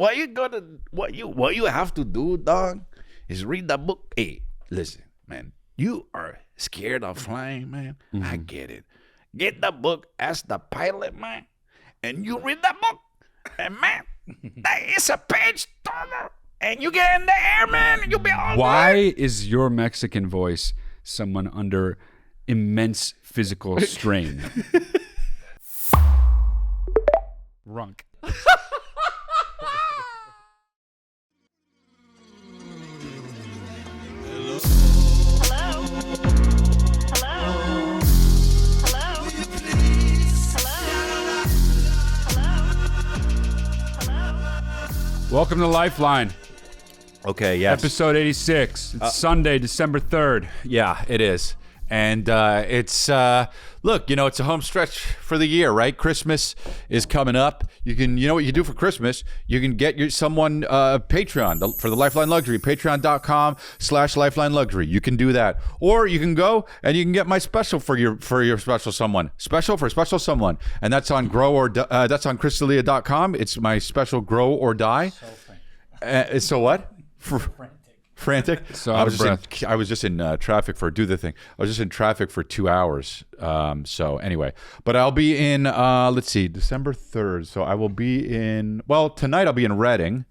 what you have to do, dog, is read the book. Hey, listen, man, you are scared of flying, man. I get it. Get the book as the pilot, man, and you read the book, and man, that is a page turner, and you get in the air, man, and you'll be all Why good. is your Mexican voice someone under immense physical strain? Runk. Welcome to Lifeline, Okay, yes. episode 86. It's Sunday, December 3rd. Yeah, it is. And it's, look, you know, it's a home stretch for the year, right? Christmas is coming up. You know what you do for Christmas? You can get someone Patreon for the Lifeline Luxury, patreon.com/Lifeline Luxury. You can do that. Or you can go and you can get my special for your special someone. Special for special someone. And that's on that's on Crystalia.com. It's my special grow or die. So what? Frantic. So I was just in traffic for do the thing. I was just in traffic for 2 hours. So anyway, but I'll be in. Let's see, December 3rd. So I will be in. Well, tonight I'll be in Reading,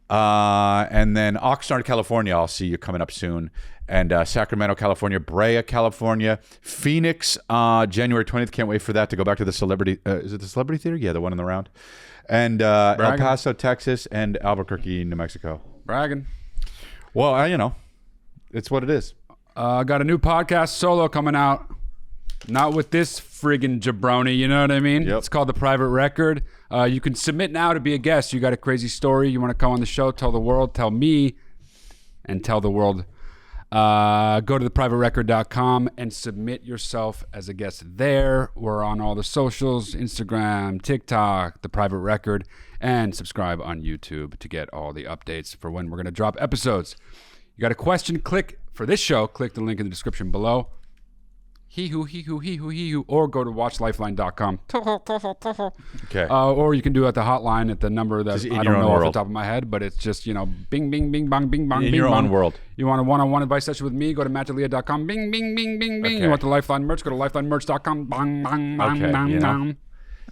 and then Oxnard, California. I'll see you coming up soon, and Sacramento, California, Brea, California, Phoenix, January 20th. Can't wait for that to go back to the Celebrity. Is it the Celebrity Theater? Yeah, the one in the round. And El Paso, Texas, and Albuquerque, New Mexico. Bragging. Well, you know, it's what it is. Got a new podcast solo coming out. Not with this friggin' jabroni, you know what I mean? Yep. It's called The Private Record. You can submit now to be a guest. You got a crazy story. You want to come on the show, tell the world, tell me, and tell the world. Go to theprivaterecord.com and submit yourself as a guest there. We're on all the socials, Instagram, TikTok, The Private Record, and subscribe on YouTube to get all the updates for when we're going to drop episodes. You got a question, click for this show, click the link in the description below. He who, or go to watchlifeline.com. Okay. Or you can do it at the hotline at the number that I don't know off the world. top of my head, but it's just, you know, bing, bing, bing, bong, bing, bong, In bing, your bong. own world. You want a one-on-one advice session with me, go to mattalia.com, bing, bing, bing, bing, bing. Okay. You want the Lifeline merch, go to lifelinemerch.com, bang, bang, bang, Okay, bang, you know. bang.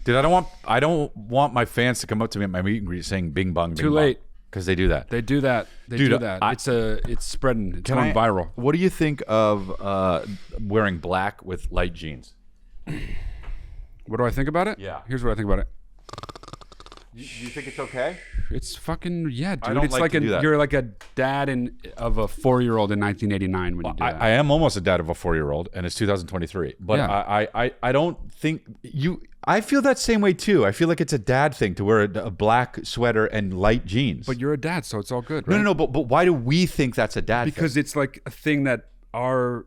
Dude, I don't want my fans to come up to me at my meet and greet saying bing bong, bing Too late. Because they do that. They do that. They Dude, do that. It's spreading. It's going viral. What do you think of wearing black with light jeans? What do I think about it? Yeah. Here's what I think about it. You think it's okay? It's fucking, yeah, dude. I don't It's like like to do that. you're like a dad of a 4-year-old in 1989 when you do that. I am almost a dad of a 4-year-old, and it's 2023. But Yeah. I don't think I feel that same way too. I feel like it's a dad thing to wear a black sweater and light jeans. But you're a dad, so it's all good, right? No. But why do we think that's a dad thing? Because it's like a thing that our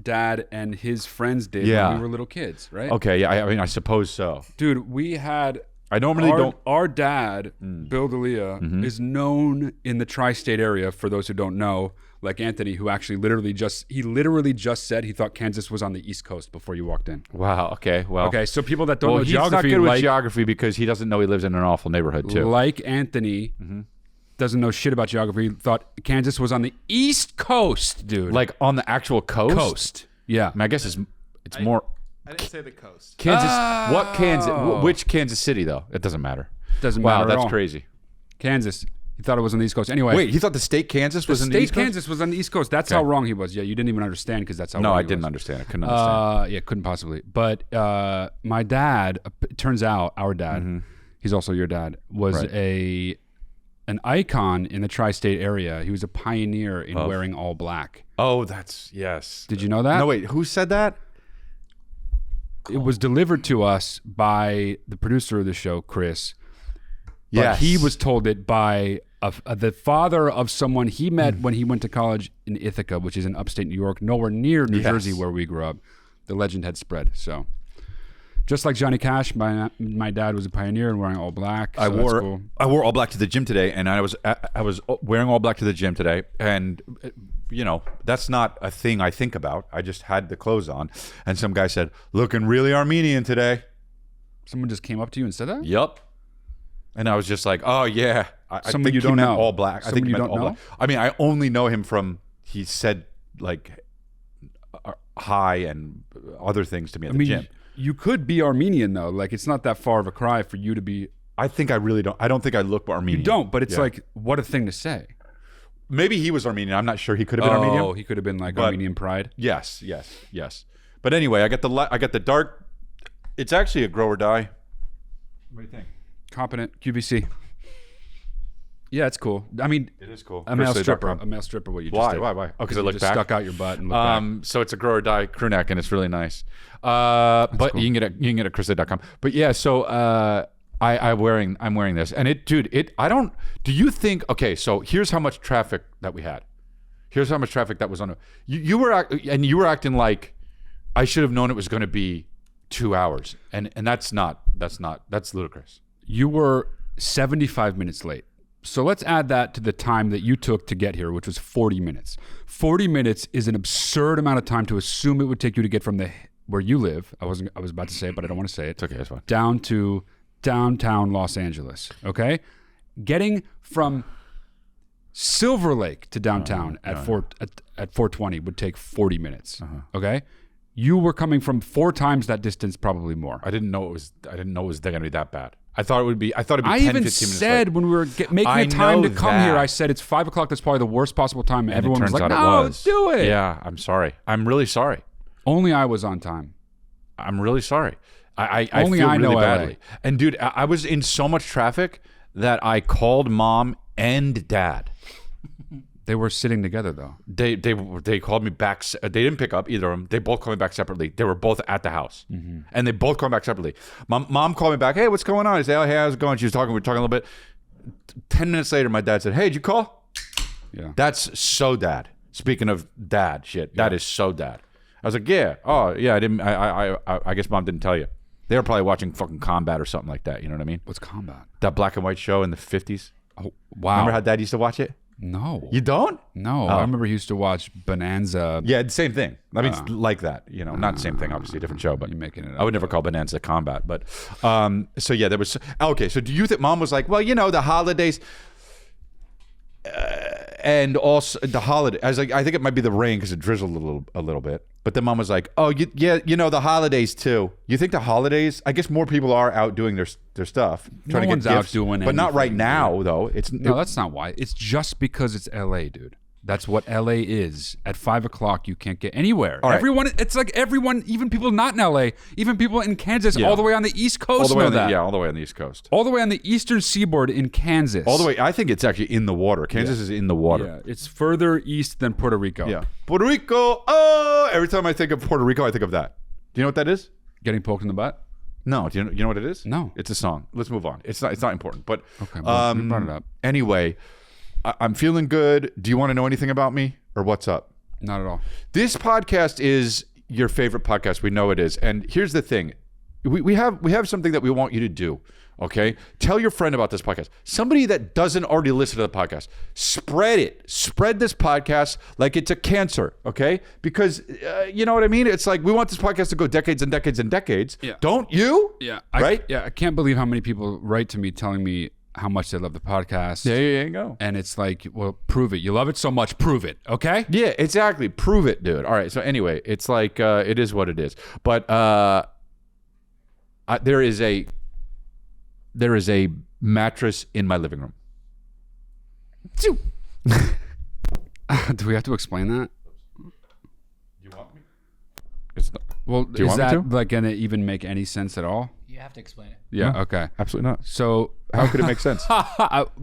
dad and his friends did Yeah. when we were little kids, right? Okay, yeah, I mean, I suppose so. Dude, we had... I normally don't. Our dad, Bill D'Elia, is known in the tri-state area, for those who don't know, like Anthony, who actually literally just said he thought Kansas was on the East Coast before you walked in. Wow. Okay. Well. Okay, so people that don't know he's geography, not good with like, geography because he doesn't know he lives in an awful neighborhood too. like Anthony, doesn't know shit about geography, thought Kansas was on the East Coast, dude. Like on the actual coast. coast. Yeah. I mean, I guess it's more I didn't say the coast. Kansas. What Kansas? Which Kansas City though? It doesn't matter. Doesn't Wow, matter at that's all. crazy. Kansas. He thought it was on the East Coast. Anyway. Wait, he thought the state Kansas was in the State East Coast? Kansas was on the East Coast. That's how wrong he was. Yeah, you didn't even understand because that's how No, wrong I he didn't was. understand. I couldn't understand. Yeah, couldn't possibly. But my dad, it turns out our dad, he's also your dad, was Right. an icon in the tri-state area. He was a pioneer in wearing all black. Oh, that's yes. Did you know that? No, wait. Who said that? It was delivered to us by the producer of the show, Chris. But Yes. he was told it by the father of someone he met when he went to college in Ithaca, which is in upstate New York, nowhere near New Jersey where we grew up. The legend had spread. So, just like Johnny Cash, my dad was a pioneer in wearing all black. So I that's cool. wore all black to the gym today, and I was wearing all black to the gym today, and you know that's not a thing I think about. I just had the clothes on, and some guy said, "Looking really Armenian today." Someone just came up to you and said that? Yep. And I was just like, "Oh yeah, I Someone think you he don't meant know. all black. I think Someone he you meant don't all know? black. I mean, I only know him from he said like hi and other things to me at the gym. You could be Armenian though. Like it's not that far of a cry for you to be. I think I really don't. I don't think I look Armenian. You don't, but it's like what a thing to say. Maybe he was Armenian. I'm not sure. He could have been Armenian. Oh, he could have been like Armenian pride. Yes. But anyway, I got the dark. It's actually a grow or die. What do you think? Competent QVC. Yeah, it's cool. I mean, It is cool. a male stripper. A male stripper. What you just did. Why? Oh, because I you look just back. stuck out your butt and looked back. So it's a grow or die crew neck, and it's really nice. But cool. you can get it at chrisley.com. But yeah, so I'm wearing this, and I don't. Do you think? Okay, so here's how much traffic that we had. Here's how much traffic that was on. You were acting like I should have known it was going to be 2 hours, and that's ludicrous. You were 75 minutes late. So let's add that to the time that you took to get here, which was 40 minutes. 40 minutes is an absurd amount of time to assume it would take you to get from where you live. I was about to say it, but I don't want to say it. It's okay, it's fine. Down to downtown Los Angeles. Okay, getting from Silver Lake to downtown at 420 would take 40 minutes. Okay, you were coming from 4 times that distance, probably more. I didn't know it was going to be that bad. I thought it'd be 10, 15 minutes. I even said when we were making a time to come here, I said it's 5 o'clock. That's probably the worst possible time. And everyone was like, "No, do it." Yeah, I'm sorry. I'm really sorry. Only I was on time. I'm really sorry. I Only feel I really know badly. LA. And dude, I was in so much traffic that I called mom and dad. They were sitting together though. They called me back. They didn't pick up either of them. They both called me back separately. They were both at the house, and they both called me back separately. Mom called me back. Hey, what's going on? I said, oh, hey, how's it going? She was talking. We were talking a little bit. 10 minutes later, my dad said, hey, did you call? Yeah. That's so dad. Speaking of dad shit, that is so dad. I was like, yeah. Oh, yeah. I didn't. I guess mom didn't tell you. They were probably watching fucking Combat or something like that. You know what I mean? What's Combat? That black and white show in the 50s. Oh, wow. Remember how dad used to watch it? No. You don't? No. I remember he used to watch Bonanza. Yeah, the same thing. I mean, like that. You know, not the same thing, obviously, different show. But you're making it up. I would never call Bonanza Combat. But so yeah, there was. Okay, so do you think mom was like, well, you know, the holidays. And also the holiday. I was like, I think it might be the rain because it drizzled a little bit. But then mom was like, oh, yeah, you know, the holidays too. You think the holidays? I guess more people are out doing their stuff. No one's out doing but not right now though. No, that's not why. It's just because it's LA, dude. That's what LA is. At 5 o'clock, you can't get anywhere. All right. Everyone, it's like everyone, even people not in LA, even people in Kansas, all the way on the East Coast all the way know that. all the way on the East Coast. All the way on the eastern seaboard in Kansas. All the way. I think it's actually in the water. Kansas is in the water. Yeah, it's further east than Puerto Rico. Yeah. Puerto Rico. Oh, every time I think of Puerto Rico, I think of that. Do you know what that is? Getting poked in the butt? No. Do you know what it is? No. It's a song. Let's move on. It's not important. But okay, well, you brought it up. Anyway, I'm feeling good. Do you want to know anything about me or what's up? Not at all. This podcast is your favorite podcast. We know it is. And here's the thing. We have something that we want you to do. Okay? Tell your friend about this podcast. Somebody that doesn't already listen to the podcast. Spread it. Spread this podcast like it's a cancer. Okay? Because you know what I mean? It's like we want this podcast to go decades and decades and decades. Yeah. Don't you? Yeah. Right? I can't believe how many people write to me telling me how much they love the podcast. There you go. And it's like, well, prove it. You love it so much, prove it. Okay? Yeah, exactly. Prove it, dude. All right. So anyway, it's like it is what it is. But there is a mattress in my living room. Do we have to explain that? You want me? It's not. Well, Do you is want me that to? like gonna even make any sense at all? You have to explain it. Yeah. No, okay. Absolutely not. So How could it make sense?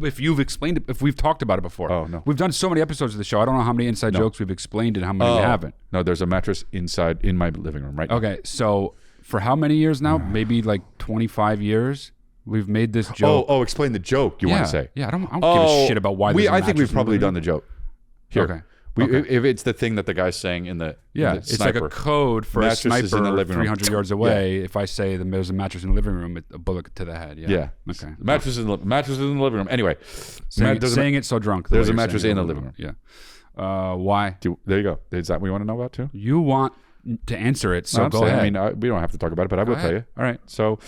If you've explained it, if we've talked about it before. Oh, no. We've done so many episodes of the show. I don't know how many inside jokes we've explained and how many we haven't. No, there's a mattress inside in my living room right now. Okay. So for how many years now? Maybe like 25 years. We've made this joke. Oh, explain the joke you want to say. Yeah. I don't give a shit about why. I think we've probably done the joke. Here. Okay. If it's the thing that the guy's saying in the it's like a code for Mattress a is in the sniper living room. 300 yards away. If I say there's a mattress in the living room, a bullet to the head. Yeah. Okay. Mattress is in the living room. Anyway, Saying it so drunk. There's a mattress in the living room. Yeah. Why? There you go. Is that what you want to know about too? You want to answer it, so I'm go saying, ahead. I mean, we don't have to talk about it, but I will tell you. All right. So,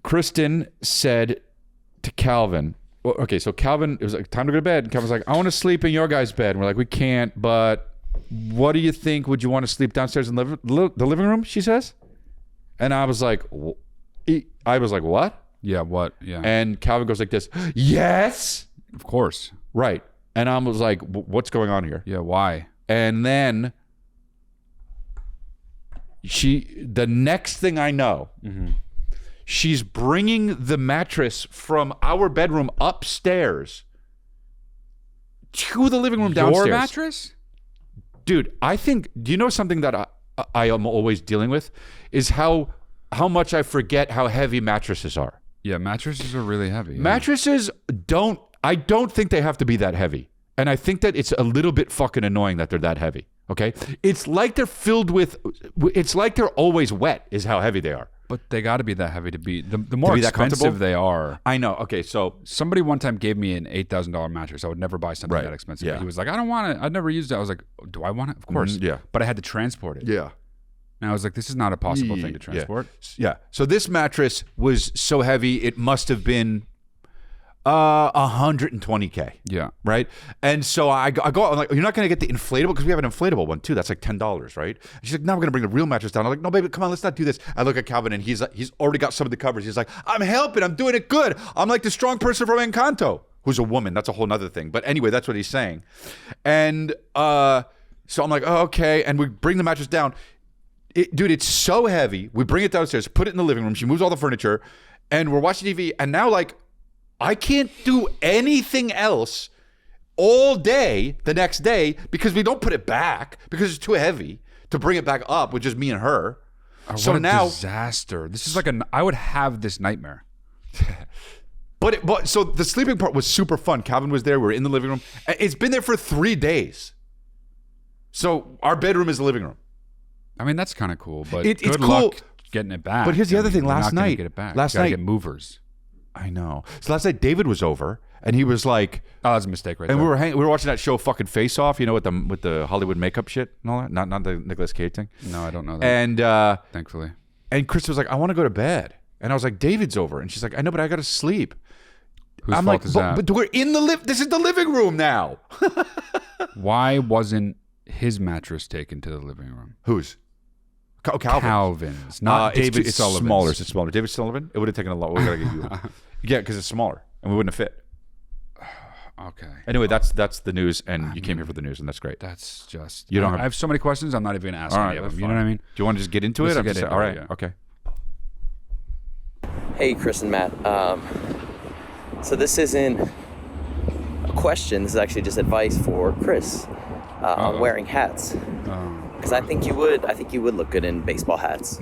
Kristen said to Calvin. Well, okay, so Calvin, it was like time to go to bed. And Calvin's like, I want to sleep in your guys' bed. And we're like, we can't, but what do you think? Would you want to sleep downstairs in the living room? She says. And I was like, what? Yeah, what? Yeah. And Calvin goes like this, yes. Of course. Right. And I was like, what's going on here? Yeah, why? And then the next thing I know, she's bringing the mattress from our bedroom upstairs to the living room downstairs. Your mattress? Dude, I think, do you know something that I am always dealing with is how much I forget how heavy mattresses are. Yeah, mattresses are really heavy. Mattresses I don't think they have to be that heavy. And I think that it's a little bit fucking annoying that they're that heavy. Okay? It's like they're it's like they're always wet is how heavy they are. But they got to be that heavy to be, the more expensive they are. I know. Okay, so. Somebody one time gave me an $8,000 mattress. I would never buy something that expensive. Yeah. He was like, I don't want it. I'd never used it. I was like, do I want it? Of course. Yeah. But I had to transport it. Yeah. And I was like, this is not a possible thing to transport. Yeah. So this mattress was so heavy, it must have been $120K. Yeah. Right. And so I go, I'm like, you're not going to get the inflatable because we have an inflatable one too. That's like $10, right? And she's like, no, we're going to bring the real mattress down. I'm like, no, baby, come on, let's not do this. I look at Calvin and he's already got some of the covers. He's like, I'm helping. I'm doing it good. I'm like the strong person from Encanto, who's a woman. That's a whole nother thing. But anyway, that's what he's saying. And so I'm like, oh, okay. And we bring the mattress down. Dude, it's so heavy. We bring it downstairs, put it in the living room. She moves all the furniture and we're watching TV. And now like, I can't do anything else all day the next day because we don't put it back because it's too heavy to bring it back up with just me and her. So now, disaster. This is like I would have this nightmare. But so the sleeping part was super fun. Calvin was there. We were in the living room. It's been there for 3 days. So our bedroom is the living room. I mean, that's kind of cool, but it's good cool. luck getting it back. But here's the other thing. Last night, get it back. Last night, get movers. I know. So last night David was over and he was like, "Oh, that's a mistake, right?" And there. we were watching that show, fucking Face Off, you know, with the Hollywood makeup shit and all that. Not the Nicolas Cage thing. No, I don't know that. And thankfully, and Chris was like, "I want to go to bed," and I was like, "David's over," and she's like, "I know, but I got to sleep." Whose I'm fault like, is that? But we're in This is the living room now. Why wasn't his mattress taken to the living room? Whose? Calvin's. Calvin's, not David Sullivan's. Smaller. It's smaller. David Sullivan. It would have taken a lot. We gotta get you. Yeah, because it's smaller, and we wouldn't have fit. Okay. Anyway, that's the news, and you came here for the news, and that's great. That's just. You don't. I have so many questions. I'm not even gonna ask any of them. You know what I mean? Do you want to just get into it? All right. Yeah. Okay. Hey, Chris and Matt. So this isn't a question. This is actually just advice for Chris on wearing hats. Because I think you would look good in baseball hats.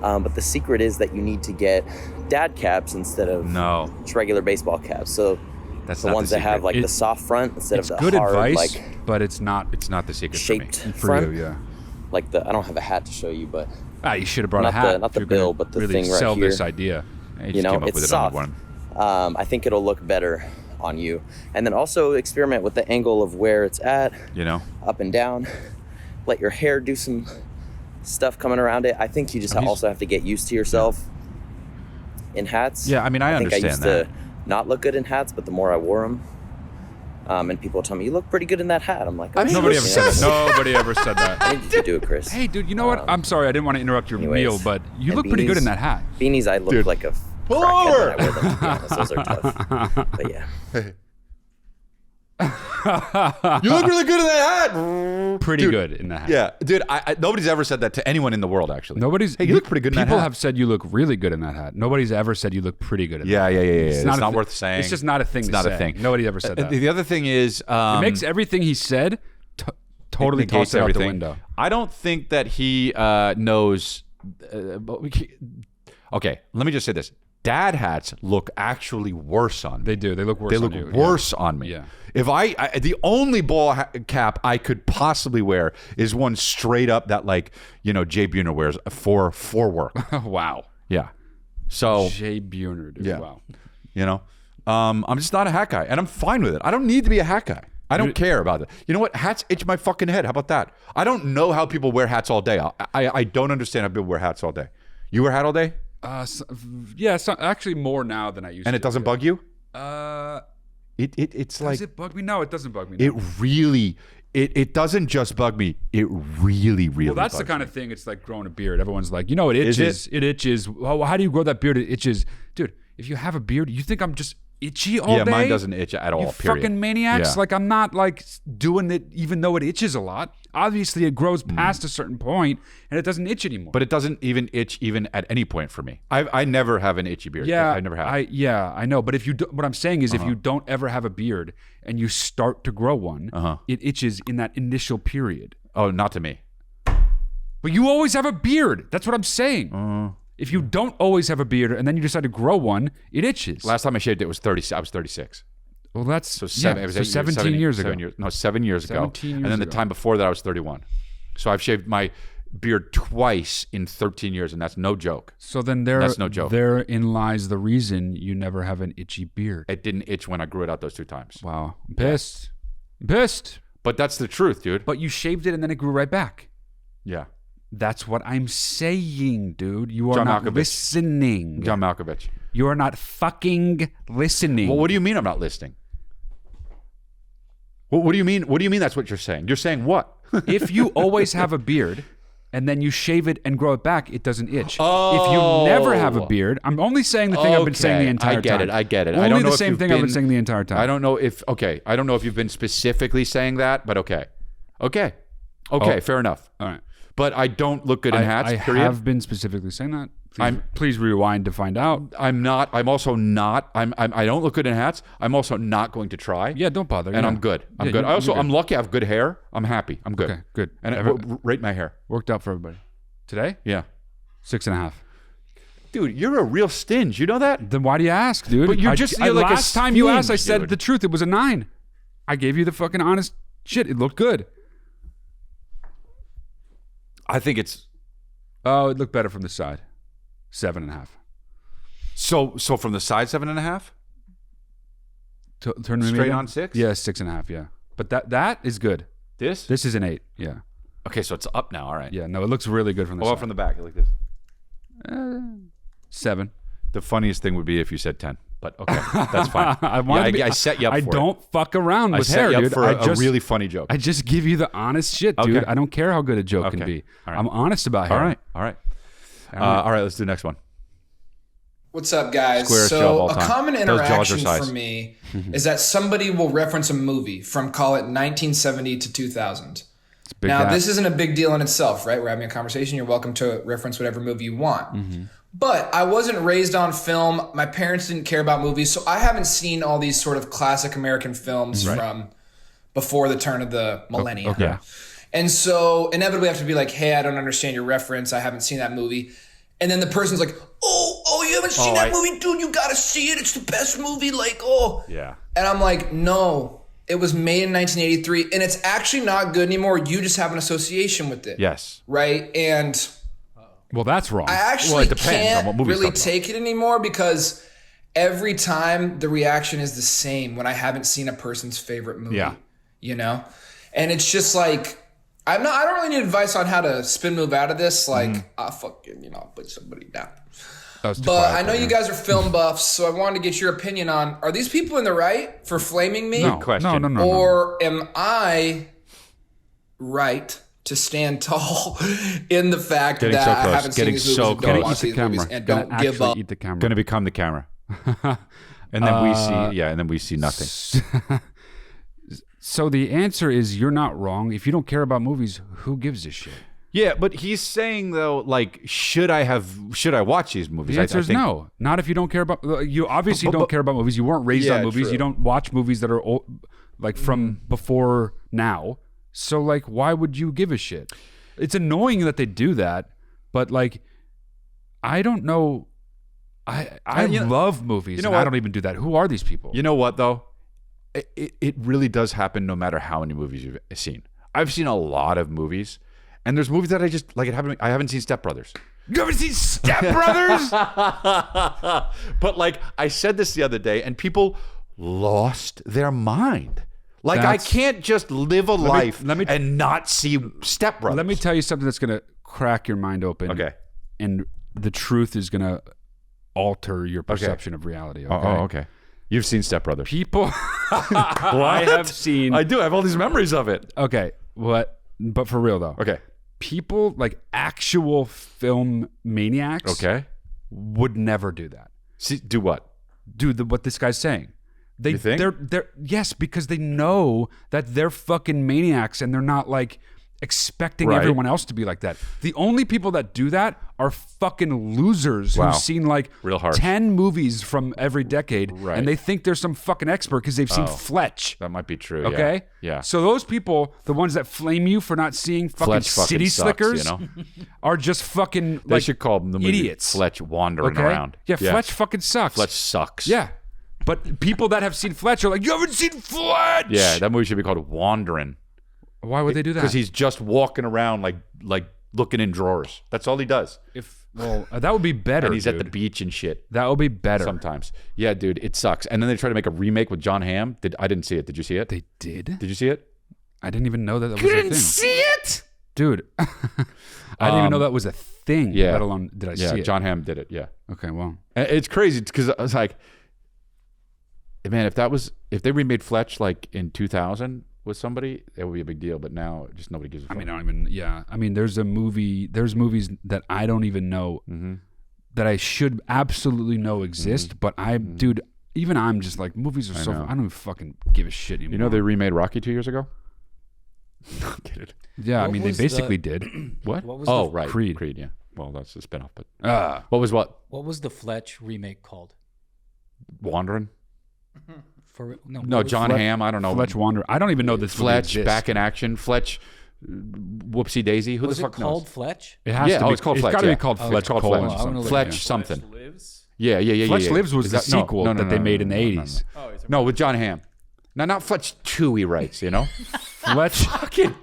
But the secret is that you need to get dad caps instead of just regular baseball caps. So that's the ones that have like the soft front instead of the good hard, advice, like but it's not the secret shaped for me. front. For you, yeah. Like I don't have a hat to show you, but you should have brought a hat. Not the bill, but the really thing right sell here. this idea. You know, it's soft. I think it'll look better on you. And then also experiment with the angle of where it's at. You know, up and down. Let your hair do some stuff coming around it. I think you just also have to get used to yourself in hats. Yeah, I mean, I understand I used that. to not look good in hats, but the more I wore them, and people tell me, you look pretty good in that hat. I'm like, oh, nobody ever said that. Nobody ever said that. I think you could do it, Chris. Hey, dude, you know what? I'm sorry. I didn't want to interrupt your meal, but you look pretty good in that hat. Beanies, I look like a crackhead when I wear them, to be honest. Those are tough. But yeah. You look really good in that hat. Pretty good in that hat. Yeah, dude. Nobody's ever said that to anyone in the world. Actually, Hey, you look pretty good in that hat. People have said you look really good in that hat. Nobody's ever said you look pretty good in that hat. Yeah. It's not a worth saying. It's just not a thing. It's to not say. a thing. Nobody ever said that. The other thing is, it makes everything he said totally toss it out the window. I don't think that he knows. Okay, let me just say this. Dad hats look actually worse on me. They do. They look worse on you. They look worse on me. Yeah. If the only ball cap I could possibly wear is one straight up that Jay Buhner wears for work. Wow. Yeah. So Jay Buhner, dude. Yeah. Wow. You know, I'm just not a hat guy, and I'm fine with it. I don't need to be a hat guy. I don't care about it. You know what? Hats itch my fucking head. How about that? I don't know how people wear hats all day. I don't understand how people wear hats all day. You wear a hat all day? Actually more now than I used to. And it doesn't bug you? It's like... Does it bug me? No, it doesn't bug me. It really... It doesn't just bug me. It really, really Well, that's bugs the kind me. of thing. It's like growing a beard. Everyone's like, it itches. Is It itches. Well, how do you grow that beard? It itches. Dude, if you have a beard, you think I'm just itchy all day? Yeah, mine doesn't itch at all, You period. fucking maniacs. Yeah. Like, I'm not like doing it even though it itches a lot. Obviously, it grows past a certain point and it doesn't itch anymore. But it doesn't even itch even at any point for me. I never have an itchy beard. Yeah, I never have. I know. But if you what I'm saying is if you don't ever have a beard and you start to grow one, it itches in that initial period. Oh, not to me. But you always have a beard. That's what I'm saying. If you don't always have a beard and then you decide to grow one, it itches. Last time I shaved it was 30. I was 36. Well, that's So 17 years ago. 7 years. No, 7 years ago. 17 years and then the ago. time before that, I was 31. So I've shaved my beard twice in 13 years, and that's no joke. So then That's no joke. Therein lies the reason you never have an itchy beard. It didn't itch when I grew it out those 2 times. Wow. I'm pissed. I'm pissed. But that's the truth, dude. But you shaved it and then it grew right back. Yeah. That's what I'm saying, dude. You are John not Malkovich. listening. John Malkovich. You are not fucking listening. Well, what do you mean I'm not listening? What do you mean? What do you mean that's what you're saying? You're saying what? If you always have a beard and then you shave it and grow it back, it doesn't itch. Oh. If you never have a beard, I'm only saying the thing I've been saying the entire time. I get it. Only I don't know the if same you've thing I've been been- saying the entire time. I don't know if you've been specifically saying that, but okay, fair enough. All right. But I don't look good in hats. I period. have been specifically saying that. Please rewind to find out. I'm not. I'm also not. I don't look good in hats. I'm also not going to try. Yeah, don't bother. And yeah. I'm good. I'm Yeah, good. you're good. I'm lucky. I have good hair. I'm happy. I'm good. Okay, good. And rate my hair. Worked out for everybody. Today? Yeah. 6.5. Dude, you're a real stinge. You know that? Then why do you ask, dude? But you're like a last time you asked, I stinge, said dude. the truth. It was a 9. I gave you the fucking honest shit. It looked good. I think it's Oh, it looked better from the side. 7.5. so from the side 7.5. Turn me Straight again? on 6? Yeah, 6.5. Yeah, but that is good. This? This is an 8. Yeah, Okay, so it's up now. All right. yeah. No, it looks really good from the Oh, side. from the back, like this. 7. The funniest thing would be if you said 10, but okay, that's fine. I set you up I for don't fuck around it. I with set hair, you up dude. for a really funny joke. I just give you the honest shit, dude. Okay. I don't care how good a joke can Okay. be. All right. I'm honest about hair. All right. All right, let's do the next one. What's up, guys? Squarest job of So all a time. common Those jaws are interaction size. for me is that somebody will reference a movie from, call it, 1970 to 2000. Big Now, gap. this isn't a big deal in itself, right? We're having a conversation. You're welcome to reference whatever movie you want. Mm-hmm. But I wasn't raised on film. My parents didn't care about movies, so I haven't seen all these sort of classic American films from before the turn of the millennium. Okay. And so inevitably I have to be like, hey, I don't understand your reference. I haven't seen that movie. And then the person's like, oh, you haven't seen that movie? Dude, you got to see it. It's the best movie. Like, oh. Yeah. And I'm like, no, it was made in 1983. And it's actually not good anymore. You just have an association with it. Yes. Right? And Well, that's wrong. I actually it depends on what can't movie really you're talking take it anymore because every time the reaction is the same when I haven't seen a person's favorite movie. Yeah. You know? And it's just like, I don't really need advice on how to spin move out of this. Like, I fucking, put somebody down. That was too But quiet I know there. you guys are film buffs, so I wanted to get your opinion on, are these people in the right for flaming me? No, question. No. Or am I right to stand tall in the fact Getting that so I close. haven't Getting seen these so movies and close. don't Eat watch the these camera. movies and Gonna don't give actually up? eat the camera. Going to become the camera. And then we see nothing. So the answer is you're not wrong. If you don't care about movies, who gives a shit? Yeah, but he's saying though, like, should I watch these movies? The answer is think- no. Not if you don't care about. You obviously don't care about movies. You weren't raised Yeah, on movies. true. You don't watch movies that are like from before now. So like, why would you give a shit? It's annoying that they do that, but like, I don't know. I love movies. know and I what? don't even do that. Who are these people? You know what though? It really does happen no matter how many movies you've seen. I've seen a lot of movies, and there's movies that I just like. I haven't seen Step Brothers. You haven't seen Step Brothers? But like I said this the other day, and people lost their mind. Like I can't just live a life and not see Step Brothers. Let me tell you something that's gonna crack your mind open. Okay. And the truth is gonna alter your perception of reality. Okay? Okay. You've seen Step Brothers. People, I have seen. I do. I have all these memories of it. Okay, what? But for real though. Okay. People like actual film maniacs. Okay. Would never do that. See, do what? Do what this guy's saying. You think? They're yes, because they know that they're fucking maniacs and they're not like expecting everyone else to be like that. The only people that do that are fucking losers who've seen like real harsh 10 movies from every decade and they think they're some fucking expert because they've seen Fletch. That might be true. Okay? Yeah. So those people, the ones that flame you for not seeing fucking Fletch city sucks, slickers, you know? are just fucking They like should call them the movie idiots. Fletch wandering Okay? around. Yeah, Fletch fucking sucks. Fletch sucks. Yeah. But people that have seen Fletch are like, you haven't seen Fletch! Yeah, that movie should be called Wandering. Why would they do that? Because he's just walking around like looking in drawers. That's all he does. That would be better. And he's dude. at the beach and shit. That would be better. Sometimes. Yeah, dude, it sucks. And then they try to make a remake with John Hamm. I didn't see it. Did you see it? They did? Did you see it? I didn't even know that was You a didn't thing. see it? Dude. I didn't even know that was a thing, let alone did I see it. Yeah, John Hamm did it, yeah. Okay, well. And it's crazy because I was like, man, if they remade Fletch like in 2000 with somebody, it would be a big deal. But now, just nobody gives a fuck. I mean, there's movies that I don't even know that I should absolutely know exist. But dude, even I'm just like, movies are I don't even fucking give a shit anymore. You know, they remade Rocky 2 years ago? I'm kidding. Yeah, I mean, they basically did. What? Was right. Creed. Creed, yeah. Well, that's a spinoff. But what was what? What was the Fletch remake called? Wandering? No, John Hamm. I don't know. Fletch Wander. I don't even know this Fletch back in action. Fletch, Whoopsie Daisy. Who was the fuck it called knows? Fletch? It has to be. It's called Fletch. It's got to yeah. be called Oh, Fletch. it's called colon Fletch. something. Fletch something. Fletch Lives? Yeah. Fletch Lives was Is the that- sequel that they made in the 80s. Oh, he's No, with John Hamm. Now, not Fletch 2, he writes, you know? Fletch. Fucking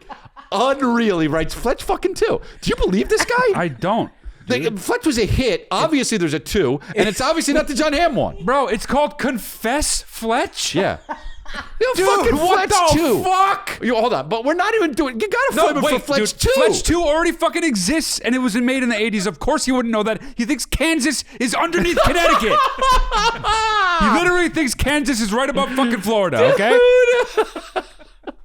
unreal, he writes Fletch fucking 2. Do you believe this guy? I don't. Fletch was a hit. Obviously, there's a 2, and it's obviously not the John Hamm one. Bro, it's called Confess Fletch? Yeah. Dude, fucking what Fletch the 2. fuck? You, hold on, but we're not even doing. You gotta flip it for Fletch 2. Fletch 2 already fucking exists, and it was made in the 80s. Of course he wouldn't know that. He thinks Kansas is underneath Connecticut. He literally thinks Kansas is right above fucking Florida, okay?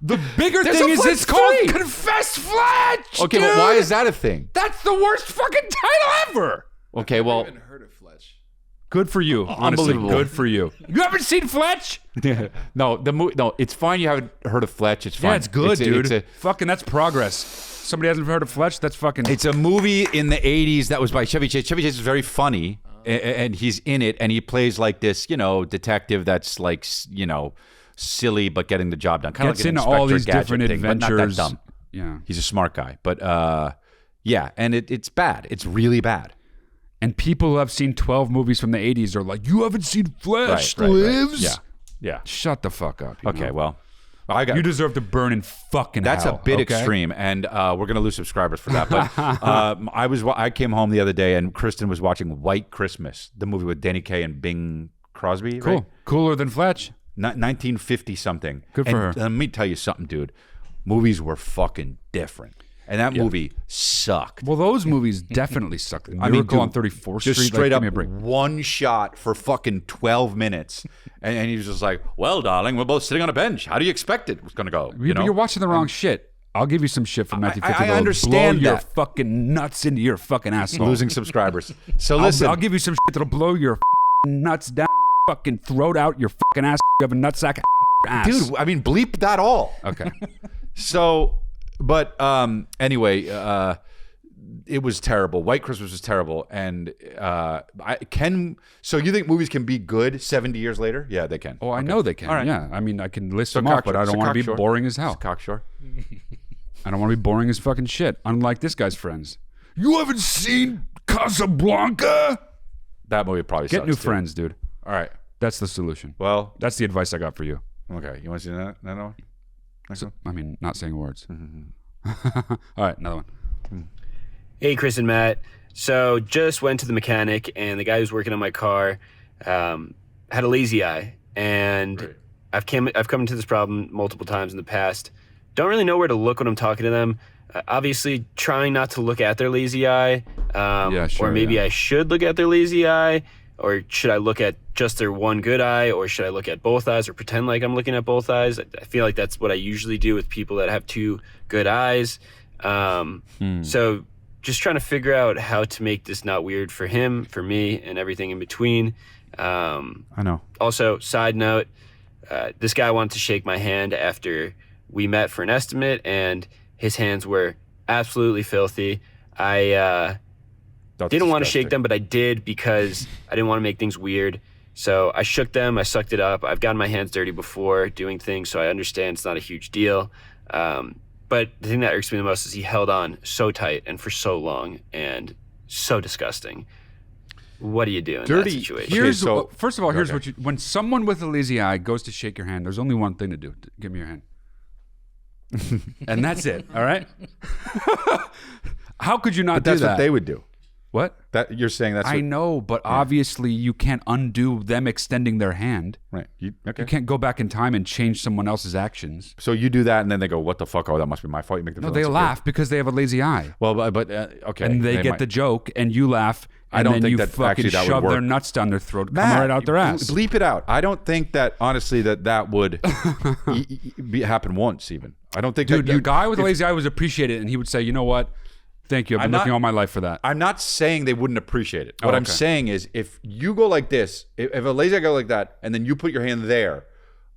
The bigger There's thing a is Fletch it's called 3. Confess Fletch, Okay, dude. but why is that a thing? That's the worst fucking title ever. Okay, well, I haven't heard of Fletch. Good for you. Honestly, Unbelievable. good for you. You haven't seen Fletch? no, it's fine. You haven't heard of Fletch. It's fine. Yeah, it's good, dude. It's fucking, that's progress. Somebody hasn't heard of Fletch? That's fucking... It's a movie in the 80s that was by Chevy Chase. Chevy Chase is very funny, and he's in it, and he plays like this, detective that's like, silly but getting the job done. Kind of Gets like an into all Inspector these Gadget different thing, but not adventures. that dumb. Yeah. He's a smart guy. But, yeah, and it's bad. It's really bad. And people who have seen 12 movies from the 80s are like, you haven't seen Fletch Lives? Yeah. Yeah. Shut the fuck up. you Okay, know? well, You deserve to burn in fucking That's hell. a bit okay? extreme, and we're gonna lose subscribers for that. But I came home the other day, and Kristen was watching White Christmas, the movie with Danny Kaye and Bing Crosby. Cool. Right? Cooler than Fletch. 1950 something. Good for And her. let me tell you something, dude. Movies were fucking different, and that movie sucked. Well, those movies definitely suck. I mean, Miracle on dude, 34th just Street. straight like, up give me a break. one shot for fucking 12 minutes, and he was just like, "Well, darling, we're both sitting on a bench. How do you expect it was going to go?" But you're watching the wrong shit. I'll give you some shit from 1950. I that'll understand blow your that. fucking nuts into your fucking asshole. losing subscribers. So listen, I'll give you some shit that'll blow your nuts down, fucking throat out your fucking ass. You have a nutsack ass. dude. I mean, bleep that all. Okay. So, but anyway, it was terrible. White Christmas was terrible, and So you think movies can be good 70 years later? Yeah, they can. Oh, I know they can. All right. Yeah. I mean, I can list So them off, but I cocksure. don't want to be Cocksure. boring as hell. Cocksure. I don't want to be boring as fucking shit. Unlike this guy's friends. You haven't seen Casablanca? That movie probably Get sucks, new too. friends, dude. All right. That's the solution. Well, That's the advice I got for you. okay. You want to see that one? Next one? I mean, not saying words. All right, another one. Hey, Chris and Matt. So just went to the mechanic, and the guy who's working on my car had a lazy eye, and Right. I've come into this problem multiple times in the past. Don't really know where to look when I'm talking to them. Obviously, trying not to look at their lazy eye, Yeah, sure, or maybe yeah. I should look at their lazy eye. Or should I look at just their one good eye, or should I look at both eyes or pretend like I'm looking at both eyes? I feel like that's what I usually do with people that have two good eyes. So just trying to figure out how to make this not weird for him, for me, and everything in between. I know. Also, side note, this guy wanted to shake my hand after we met for an estimate, and his hands were absolutely filthy. I didn't want to shake them, but I did because I didn't want to make things weird. So I shook them, I sucked it up. I've gotten my hands dirty before doing things, so I understand it's not a huge deal. But the thing that irks me the most is he held on so tight and for so long, and so disgusting. What do you do in that situation? First of all, here's what you... When someone with a lazy eye goes to shake your hand, there's only one thing to do. Give me your hand. And that's it, all right? How could you not do that? That's what they would do. What? That you're saying that's I know, but obviously you can't undo them extending their hand. Right. You can't go back in time and change someone else's actions. So you do that, and then they go, "What the fuck? Oh, that must be my fault." You make them. No, they laugh because they have a lazy eye. Well, but okay, and they get the joke, and you laugh. And I don't then think you that fucking actually that would shove work. their nuts down their throat, Matt, come right out their ass. Bleep it out. I don't think that honestly that would happen once even. I don't think. Dude, that the guy with a lazy eye was appreciated, and he would say, "You know what? Thank you. I've been looking all my life for that." I'm not saying they wouldn't appreciate it. What I'm saying is, if you go like this, if a lazy eye go like that, and then you put your hand there,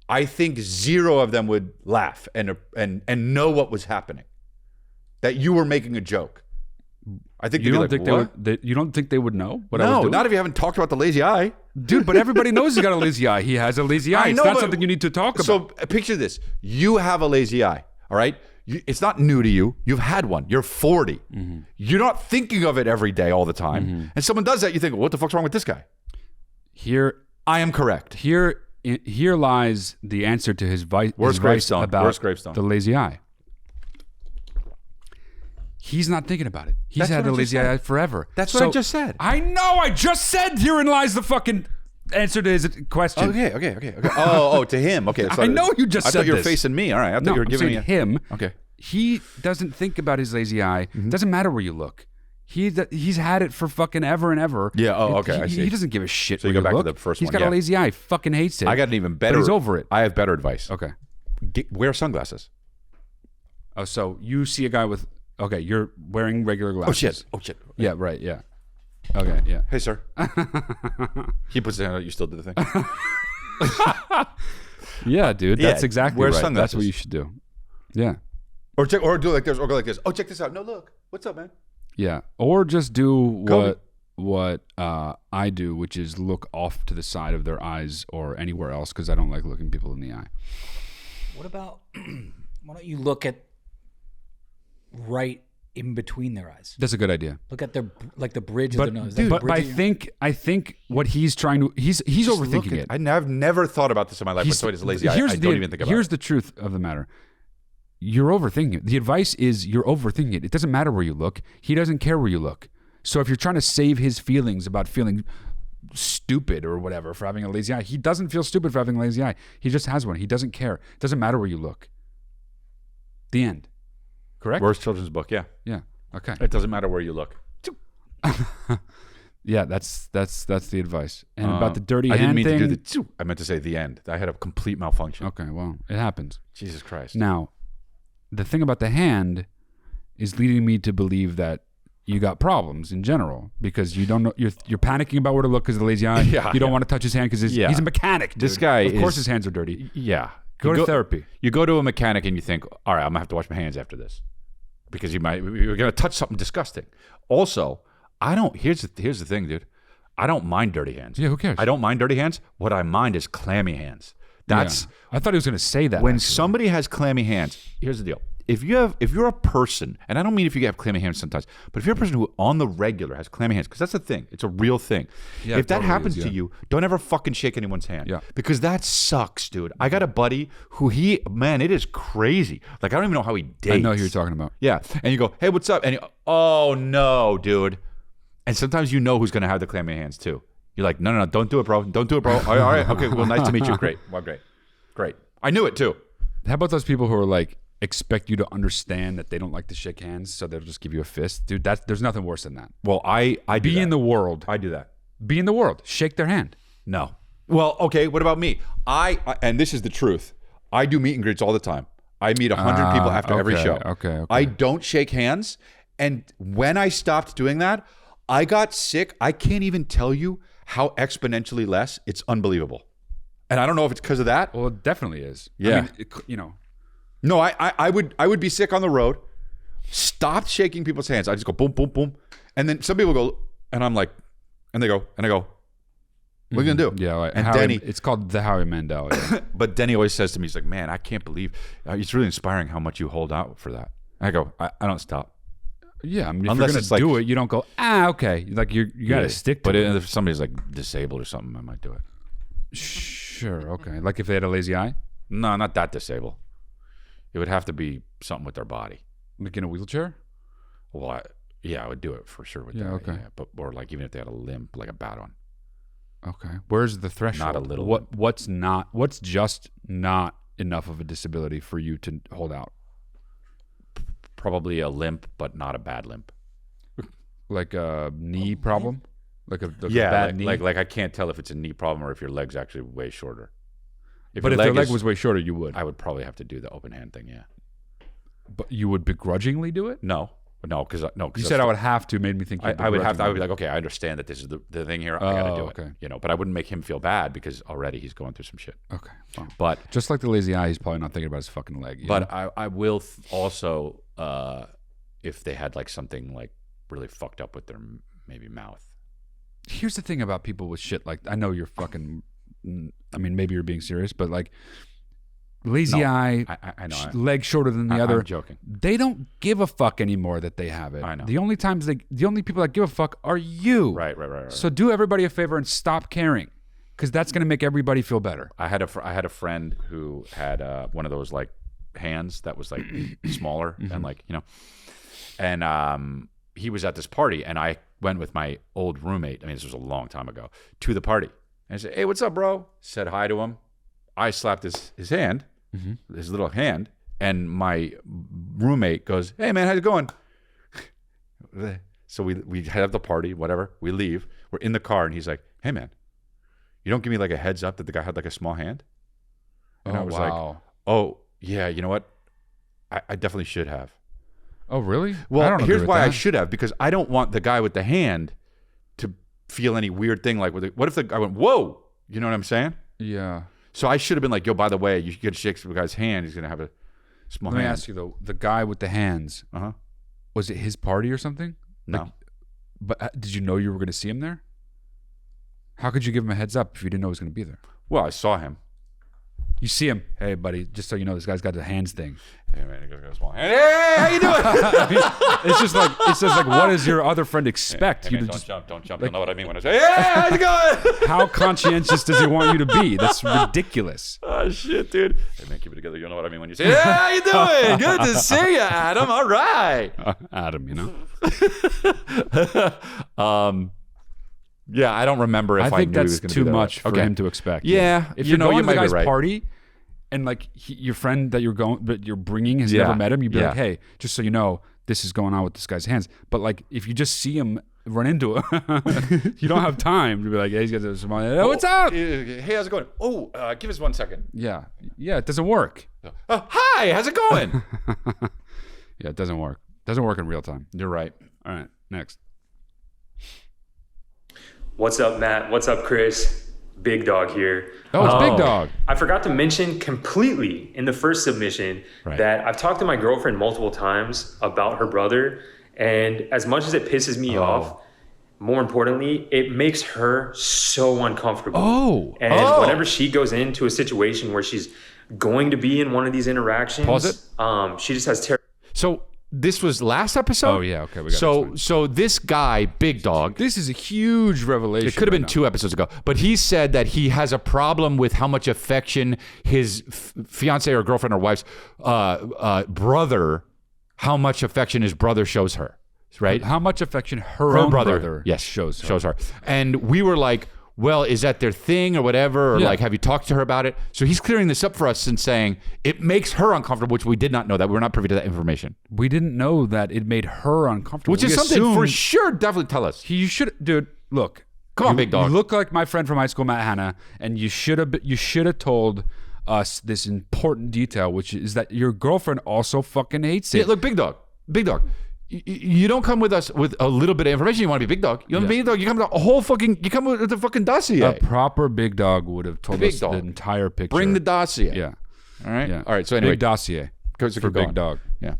I think zero of them would laugh and know what was happening, that you were making a joke. I think you they'd don't be think like, they would. You don't think they would know what I no, was doing? not if you haven't talked about the lazy eye, dude. But everybody knows he's got a lazy eye. He has a lazy eye. I know, it's not but- something you need to talk about. So picture this: you have a lazy eye. All right, it's not new to you. You've had one. You're 40. Mm-hmm. You're not thinking of it every day, all the time. And someone does that, you think, "What the fuck's wrong with this guy?" Here, I am correct. Here lies the answer to his vice gravestone? about Where's gravestone? the lazy eye. He's not thinking about it. He's That's had what the I just lazy said. eye forever. That's what I just said. I know. I just said herein lies the fucking answer to his question. Okay. Oh, to him. Okay. I know you just I said thought you were this. facing me. All right. I thought No, you were I'm giving me saying him. Okay. He doesn't think about his lazy eye. Doesn't matter where you look. He's had it for fucking ever and ever. Yeah. Oh, okay. I see. He doesn't give a shit. So you where go back to look. the first He's one, got yeah. a lazy eye. He fucking hates it. I got an even better. But he's over it. I have better advice. Okay. Wear sunglasses. Oh, so you see a guy with... Okay, you're wearing regular glasses. Oh shit. Yeah, right, yeah. Okay, yeah. Hey, sir. He puts his hand out. You still do the thing. Yeah, dude, that's exactly wear right. sunglasses. That's what you should do. Yeah. Or do it like this. Or go like this. Oh, check this out. No, look. What's up, man? Yeah. Or just do Go. what I do, which is look off to the side of their eyes or anywhere else because I don't like looking people in the eye. What about, why don't you look at right in between their eyes? That's a good idea. Look at their, like the bridge of But, their nose. dude, I think what he's trying to, he's overthinking it. I've never thought about this in my life. But so it is lazy. I don't even think about Here's it. the truth of the matter. You're overthinking it. The advice is you're overthinking it. It doesn't matter where you look. He doesn't care where you look. So if you're trying to save his feelings about feeling stupid or whatever for having a lazy eye, he doesn't feel stupid for having a lazy eye. He just has one. He doesn't care. It doesn't matter where you look. The end. Correct? Worst children's book. Yeah. Yeah. Okay. It doesn't matter where you look. Yeah, that's the advice. And about the dirty I hand didn't mean thing. to do the. I meant to say the end. I had a complete malfunction. Okay, well, it happens. Jesus Christ. Now, the thing about the hand is leading me to believe that you got problems in general because you don't know you're panicking about where to look because of the lazy eye. Yeah, you don't yeah. want to touch his hand because he's a mechanic. Dude. This guy of course is- his hands are dirty. Yeah. Go You to therapy. You go to a mechanic and you think, all right, I'm gonna have to wash my hands after this because you're gonna touch something disgusting. Also, I don't. Here's the thing, dude. I don't mind dirty hands. Yeah, who cares? I don't mind dirty hands. What I mind is clammy hands. That's Yeah. I thought he was going to say that. when actually. somebody has clammy hands. Here's the deal. If you're a person, and I don't mean if you have clammy hands sometimes, but if you're a person who on the regular has clammy hands, because that's a thing, it's a real thing. Yeah, if that totally happens is, to yeah. you, don't ever fucking shake anyone's hand. Yeah. Because that sucks, dude. I got a buddy who man, it is crazy. Like I don't even know how he dates. I know who you're talking about. Yeah, and you go, hey, what's up? And oh no, dude. And sometimes you know who's gonna have the clammy hands too. You're like, no, don't do it, bro. Don't do it, bro. All right, okay. Well, nice to meet you. Great. Well, great. I knew it too. How about those people who are like expect you to understand that they don't like to shake hands, so they'll just give you a fist, dude? There's nothing worse than that. Well, I do Be that. in the world. I do that. Be in the world. Shake their hand. No. Well, okay. What about me? And this is the truth. I do meet and greets all the time. I meet 100 people after every show. Okay. I don't shake hands. And when I stopped doing that, I got sick. I can't even tell you how exponentially less. It's unbelievable. And I don't know if it's because of that. Well, it definitely is. Yeah. I mean, you know. No, I would be sick on the road. Stopped shaking people's hands. I just go boom, boom, boom. And then some people go, and I'm like, and they go, and I go, what are you going to do? Yeah. Like and Howie, Denny. it's called the Howie Mandel. Yeah. But Denny always says to me, he's like, man, I can't believe, it's really inspiring how much you hold out for that. And I go, I don't stop. Yeah, I mean, if Unless you're it's going to like- do it, you don't go, okay. Like, you got to stick to but it. If somebody's like disabled or something, I might do it. Sure, okay. Like if they had a lazy eye? No, not that disabled. It would have to be something with their body. Like in a wheelchair? Well, I would do it for sure with that. Okay. Yeah. But, or like even if they had a limp, like a bad one. Okay. Where's the threshold? Not a little What's just not enough of a disability for you to hold out? Probably a limp, but not a bad limp. Like a knee problem? Like a Yeah, bad knee? like I can't tell if it's a knee problem or if your leg's actually way shorter. But if their leg was way shorter, you would. I would probably have to do the open hand thing. Yeah. But you would begrudgingly do it? No, because You said I would have to, made me think I would have to. I would be like, okay, I understand that this is the thing here. I got to do it. Okay. You know, but I wouldn't make him feel bad because already he's going through some shit. Okay. Well, But just like the lazy eye, he's probably not thinking about his fucking leg. but I will also if they had like something like really fucked up with their maybe mouth. Here's the thing about people with shit like, I know you're fucking, I mean, maybe you're being serious, but like lazy eye, I know. leg shorter than the other. I'm joking. They don't give a fuck anymore that they have it. I know. The only people that give a fuck are you. Right. So do everybody a favor and stop caring, because that's going to make everybody feel better. I had a friend who had one of those like hands that was like smaller and like, you know, and he was at this party and I went with my old roommate. I mean, this was a long time ago, to the party. And I said, hey, what's up, bro? Said hi to him. I slapped his hand, his little hand, and my roommate goes, hey, man, how's it going? So we have the party, whatever. We leave. We're in the car, and he's like, hey, man, you don't give me like a heads up that the guy had like a small hand? And I was like, oh, yeah, you know what? I definitely should have. Oh, really? Well, here's why I should have, because I don't want the guy with the hand to feel any weird thing. Like, what if the guy went, whoa? You know what I'm saying? Yeah. So I should have been like, yo, by the way, you should shake the guy's hand. He's going to have a small Let hand. me ask you, though, the guy with the hands, was it his party or something? No. Like, but did you know you were going to see him there? How could you give him a heads up if you didn't know he was going to be there? Well, I saw him. You see him, hey, buddy, just so you know, this guy's got the hands thing. Hey, man, he got a small hand. Hey, how you doing? I mean, it's just like, what does your other friend expect? Hey, You man, to don't jump. You'll know what I mean when I say, hey, how's it going? How conscientious does he want you to be? That's ridiculous. Oh, shit, dude. Hey, man, keep it together. You'll know what I mean when you say, hey, how you doing? Good to see you, Adam. All right. Adam, you know? Yeah, I don't remember if I think knew he that's was going to too be much there. for him to expect. Yeah, If you you're know, going you to the might be guy's right. party and like your friend that you're bringing has Yeah. never met him, you'd be Yeah. like, hey, just so you know, this is going on with this guy's hands. But like, if you just see him run into him, you don't have time to be like, hey, he's got a small hand. Oh, what's up? Hey, how's it going? Oh, give us 1 second. Yeah, it doesn't work. Hi, how's it going? Yeah, it doesn't work. Doesn't work in real time. You're right. All right, next. What's up, Matt? What's up, Chris? Big Dog here. Oh, it's Big Dog. I forgot to mention completely in the first submission that I've talked to my girlfriend multiple times about her brother. And as much as it pisses me off, more importantly, it makes her so uncomfortable. And whenever she goes into a situation where she's going to be in one of these interactions, Pause it. she just has terrible. So this was last episode? Oh, yeah, okay, we got this So this guy, Big Dog, This is a huge revelation. it could have been right 2 episodes ago, but he said that he has a problem with how much affection his fiance or girlfriend or wife's brother, how much affection his brother shows her, right? now. How much affection her own brother yes, shows her. shows her. And we were like, well, is that their thing or whatever? Or Yeah. like, have you talked to her about it? So he's clearing this up for us and saying it makes her uncomfortable, which we did not know that. We're not privy to that information. We didn't know that it made her uncomfortable. Which is We something for assumed sure, definitely tell us. you should, dude, look. Come on, big dog. You look like my friend from high school, Matt Hanna, and you should have told us this important detail, which is that your girlfriend also fucking hates it. Yeah, look, big dog. You don't come with us with a little bit of information. You want to be big dog. You want to be big dog. You come with a whole fucking. You come with the fucking dossier. A proper big dog would have told us the entire picture. Bring the dossier. Yeah. All right. Yeah. All right. So anyway, big dossier for big dog. Yeah.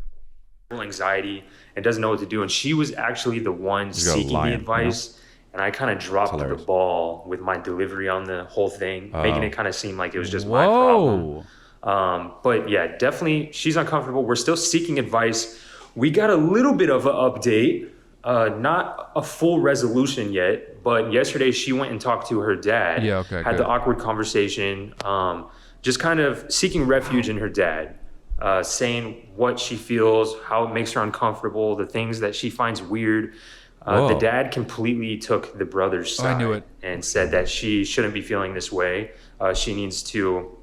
Anxiety and doesn't know what to do. And she was actually the one seeking the advice. And I kind of dropped the ball with my delivery on the whole thing, making it kind of seem like it was just my problem. But yeah, definitely she's uncomfortable. We're still seeking advice. We got a little bit of an update, not a full resolution yet, but yesterday she went and talked to her dad. Yeah, okay. Had the awkward conversation, just kind of seeking refuge in her dad, saying what she feels, how it makes her uncomfortable, the things that she finds weird. The dad completely took the brother's side and said that she shouldn't be feeling this way. She needs to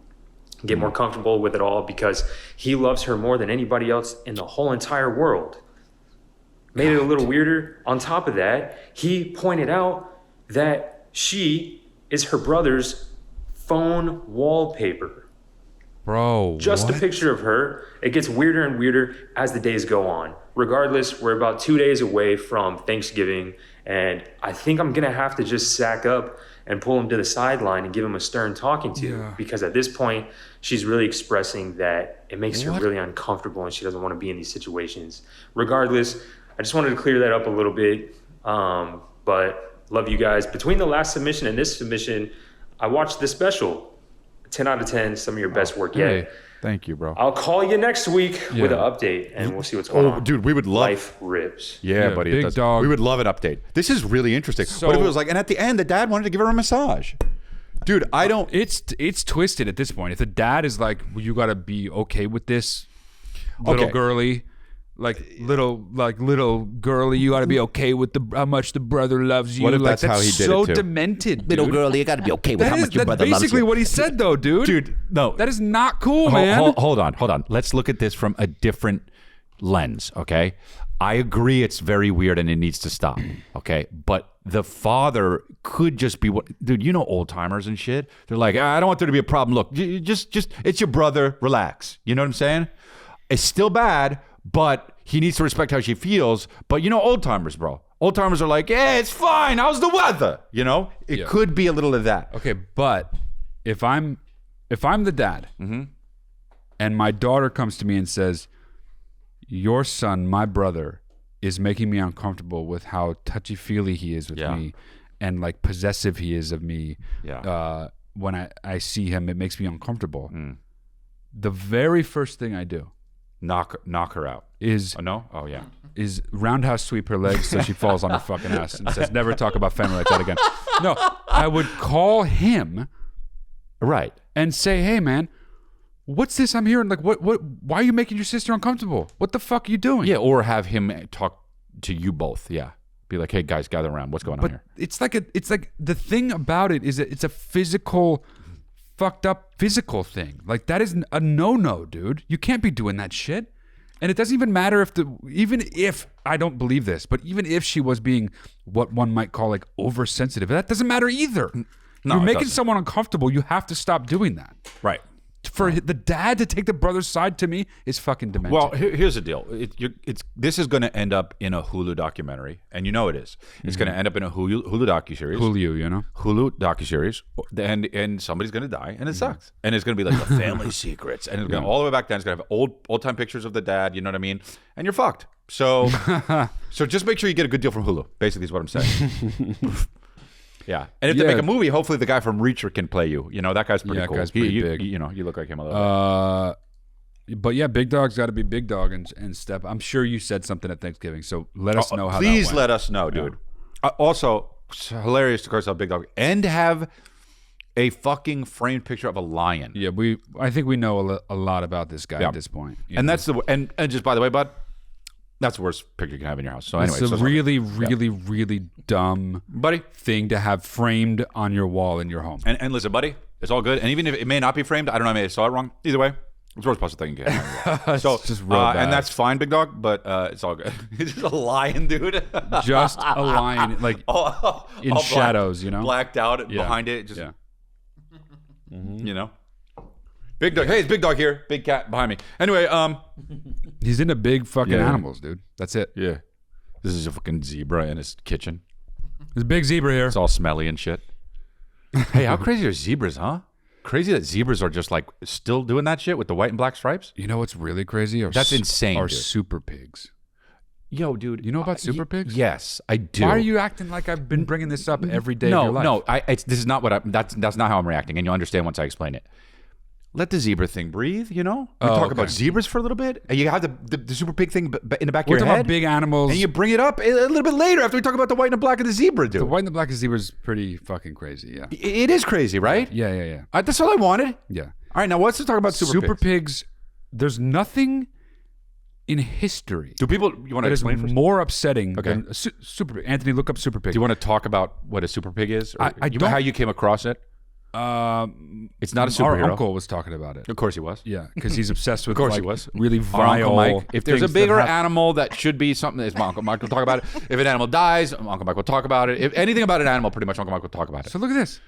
get more comfortable with it all because he loves her more than anybody else in the whole entire world. Made it a little weirder. On top of that, he pointed out that she is her brother's phone wallpaper. Bro, just a picture of her. It gets weirder and weirder as the days go on. Regardless, we're about 2 days away from Thanksgiving, and I think I'm gonna have to just sack up and pull him to the sideline and give him a stern talking to, because at this point, she's really expressing that it makes her really uncomfortable and she doesn't want to be in these situations. Regardless, I just wanted to clear that up a little bit, but love you guys. Between the last submission and this submission, I watched the special. 10 out of 10, some of your best work yet. Hey, thank you, bro. I'll call you next week with an update, and we'll see what's going on. Dude, we would love... Life rips. Yeah, buddy. Big dog. We would love an update. This is really interesting. What if it was like, and at the end, the dad wanted to give her a massage? Dude, I don't... It's twisted at this point. If the dad is like, well, you got to be okay with this, little girly... little girly, you got to be okay with how much the brother loves you. What if that's how he did it too? So demented, dude. Little girl, you got to be okay with how much your brother loves you. That's basically what he said, though, dude. Dude, no. That is not cool, man. Hold on. Let's look at this from a different lens, okay? I agree it's very weird and it needs to stop, okay? But the father could just be dude, you know old timers and shit? They're like, I don't want there to be a problem. Look, just it's your brother. Relax. You know what I'm saying? It's still bad, but he needs to respect how she feels. But you know old timers, bro. Old timers are like, yeah, it's fine. How's the weather? You know? It could be a little of that. Okay, but if I'm the dad and my daughter comes to me and says, your son, my brother, is making me uncomfortable with how touchy-feely he is with me and like possessive he is of me. When I see him, it makes me uncomfortable. The very first thing I do, knock her out, is is roundhouse sweep her legs so she falls on her fucking ass and says, never talk about family like that again. No, I would call him and say, hey man, what's this I'm hearing? Like, what why are you making your sister uncomfortable? What the fuck are you doing? Yeah, or have him talk to you both. Yeah, be like, hey guys, gather around. What's going on here? It's like the thing about it is that it's a physical, fucked up physical thing. Like, that is a no, dude. You can't be doing that shit. And it doesn't even matter even if I don't believe this, but even if she was being what one might call like oversensitive, that doesn't matter either. No, you're making someone uncomfortable. You have to stop doing that. Right. For the dad to take the brother's side to me is fucking demented. Well, here's the deal. This is going to end up in a Hulu documentary, and you know it is. It's going to end up in a Hulu docuseries. Hulu docuseries, and somebody's going to die, and it sucks. And it's going to be like the family secrets, and it's going all the way back then. It's going to have old time pictures of the dad. You know what I mean? And you're fucked. So just make sure you get a good deal from Hulu. Basically, is what I'm saying. Yeah, and if they make a movie, hopefully the guy from Reacher can play you. You know, that guy's pretty cool. Guy's pretty big. You know, you look like him a little bit. But yeah, big dog's got to be big dog and step. I'm sure you said something at Thanksgiving, so let us know how. Please that went. let us know, dude. Also, it's hilarious to curse out big dog and have a fucking framed picture of a lion. Yeah, I think we know a lot about this guy at this point. And that's and just by the way, bud, that's the worst picture you can have in your house. So anyway, it's a really dumb thing to have framed on your wall in your home. And listen, buddy, it's all good. And even if it may not be framed, I don't know, I may have saw it wrong. Either way, It's the worst possible thing you can have. So, just real bad. and that's fine, big dog, but it's all good. It's just a lion, dude. Just a lion, like in all shadows, you know? Blacked out behind it. Just, you know? Big dog. Hey, it's Big Dog here. Big cat behind me. Anyway, He's into big fucking animals, dude. That's it. yeah. This is a fucking zebra in his kitchen. There's a big zebra here. It's all smelly and shit. Hey, how crazy are zebras, huh? Crazy that zebras are just like still doing that shit with the white and black stripes. You know what's really crazy? That's insane, Are dude. super pigs. Yo, dude. You know about super pigs? Yes, I do. Why are you acting like I've been bringing this up every day of your life? No, this is not what that's not how I'm reacting, and you'll understand once I explain it. Let the zebra thing breathe, you know? We talk about zebras for a little bit, and you have the super pig thing in the back of We're your talking head. about big animals. And you bring it up a little bit later after we talk about the white and the black of the zebra, dude. The white and the black zebra is pretty fucking crazy, yeah. It is crazy, right? Yeah. That's all I wanted. Yeah. All right, now let's talk about super pigs. pigs. There's nothing in history Do people, you want to that is explain first? more upsetting Okay. than super pig. Anthony, look up super pig. Do you want to talk about what a super pig is? Or I don't- how you came across it? It's not a superhero. Our uncle was talking about it. Of course he was. Yeah, because he's obsessed with course like, he was. really Our Uncle vile. Mike. If there's a things that bigger have- animal that should be something, it's my Uncle Mike will talk about it. If an animal dies, Uncle Mike will talk about it. If anything about an animal, pretty much Uncle Mike will talk about it. So look at this.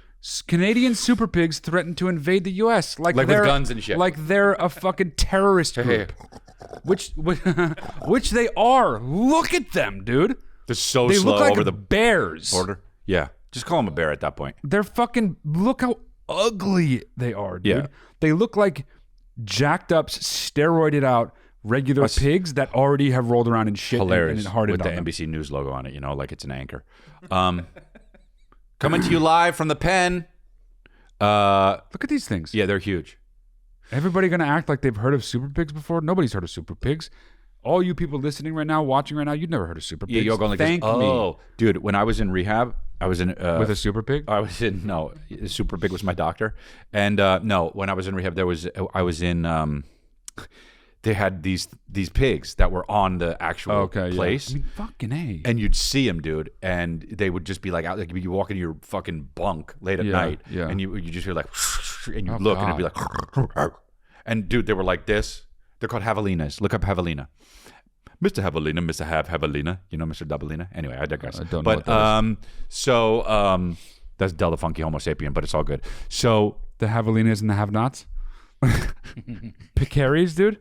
Canadian super pigs threaten to invade the U.S. Like with they're guns and shit. Like they're a fucking terrorist group, which they are. Look at them, dude. They're so They slow look like over the bears. border. Yeah, just call him a bear at that point. They're fucking. Look how ugly they are, dude. Yeah. They look like jacked up, steroided out regular pigs that already have rolled around in shit Hilarious and hardened with the on them. NBC News logo on it. You know, like it's an anchor. Coming to you live from the pen. Look at these things. Yeah, they're huge. Everybody gonna act like they've heard of super pigs before? Nobody's heard of super pigs. All you people listening right now, watching right now, you've never heard of super pigs. Yeah, you're going like Thank this. me. Oh, dude, when I was in rehab, I was in With a super pig? I was in Super Big was my doctor, and no, when I was in rehab, I was in. They had these pigs that were on the actual place. Yeah. I mean, fucking A. And you'd see them, dude, and they would just be like out. Like you walk into your fucking bunk late at night, and you just hear like, and you look, and it'd be like, and dude, they were like this. They're called javelinas. Look up javelina. Mr. Javelina, Mr. Javelina, you know, Mr. Doubleina. Anyway, I digress. I don't know what that is. That's Del the Funky Homo Sapien, but it's all good. So The javelinas and the have-nots? Picaries, dude?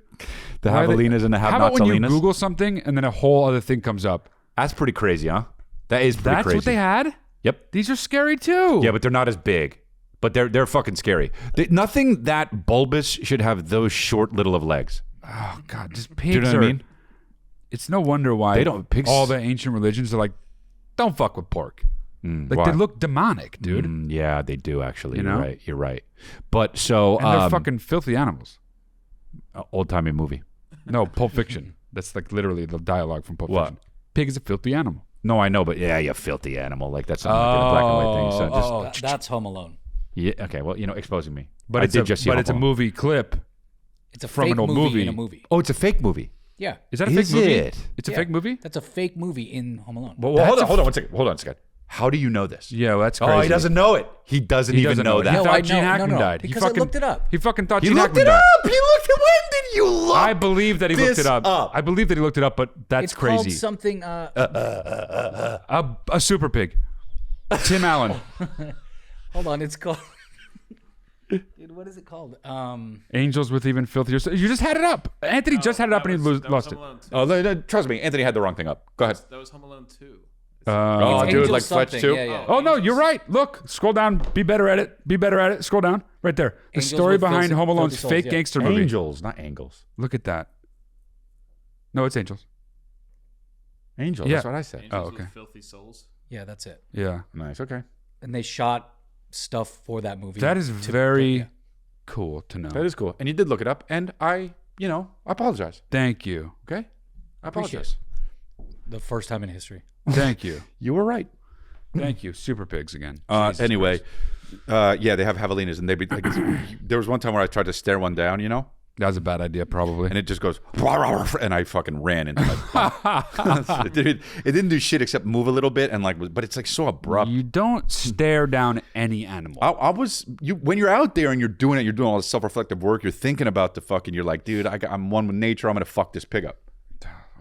the javelinas and the How about when you have-notsalinas. Google something and then a whole other thing comes up? That's pretty crazy, huh? That is pretty That's crazy. what they had? Yep. These are scary too. Yeah, but they're not as big. But they're fucking scary. Nothing that bulbous should have those short little of legs. Oh, God. Just Do pigs you know what I mean? It's no wonder why They don't- pigs- all the ancient religions are like, don't fuck with pork. Like why? they look demonic, dude. Yeah, they do actually. You know? You're right. You're right. But so And they're fucking filthy animals. old timey movie. No, Pulp Fiction. That's like literally the dialogue from Pulp What? Fiction. Pig is a filthy animal. No, I know, but yeah, you filthy animal. Like that's something like in a black and white thing. So just That's Home Alone. yeah. Okay. Well, exposing me. But I it's did a, just see but Home it's a Alone. movie clip. It's a From fake an old movie movie. in a movie. Oh, it's a fake movie. Yeah. Is that a fake Is movie? it? It's a Yeah. fake movie? That's a fake movie in Home Alone. Well, That's hold on one second. Hold on a second. How do you know this? Yeah, well, that's crazy. Oh, he doesn't know it. He doesn't He even doesn't know it. that. He No, thought I Gene know. Hackman No, died. because I looked it up. He fucking thought He Gene looked Hackman it died. up. He looked it. When did you look? I believe that he looked this it up. up. I believe that he looked it up, but that's It's called crazy. something. A super pig. Tim Allen. Hold on, it's called. Dude, what is it called? Angels with even filthier. You just had it up. Anthony just had it up and he lost it. Oh, no, trust me. Anthony had the wrong thing up. Go ahead. That was Home Alone 2. Oh, It's dude, Angel like Fletch something. too. Yeah, yeah. Oh no, you're right. Look, scroll down. Be better at it. Be better at it. Scroll down. Right there. The Angels story with behind filthy- Home Alone's filthy souls, fake yeah. gangster movie. Angels, not angles. Look at that. No, it's Angels. Angels. Yeah. That's what I said. Angels okay. with Filthy Souls. Yeah, that's it. Yeah. Nice. Okay. And they shot stuff for that movie. That is to- very yeah. cool to know. That is cool. And you did look it up, and I apologize. Thank you. Okay. I Appreciate apologize. the first time in history. Thank you. You were right. Thank you. Super pigs again. Jesus Anyway, Christ. yeah, they have javelinas, and they'd be like, there was one time where I tried to stare one down, That was a bad idea, probably. And it just goes, and I fucking ran into my it didn't do shit except move a little bit, and but it's like so abrupt. You don't stare down any animal. When you're out there and you're doing all this self-reflective work, you're thinking about you're like, dude, I'm one with nature. I'm gonna fuck this pig up.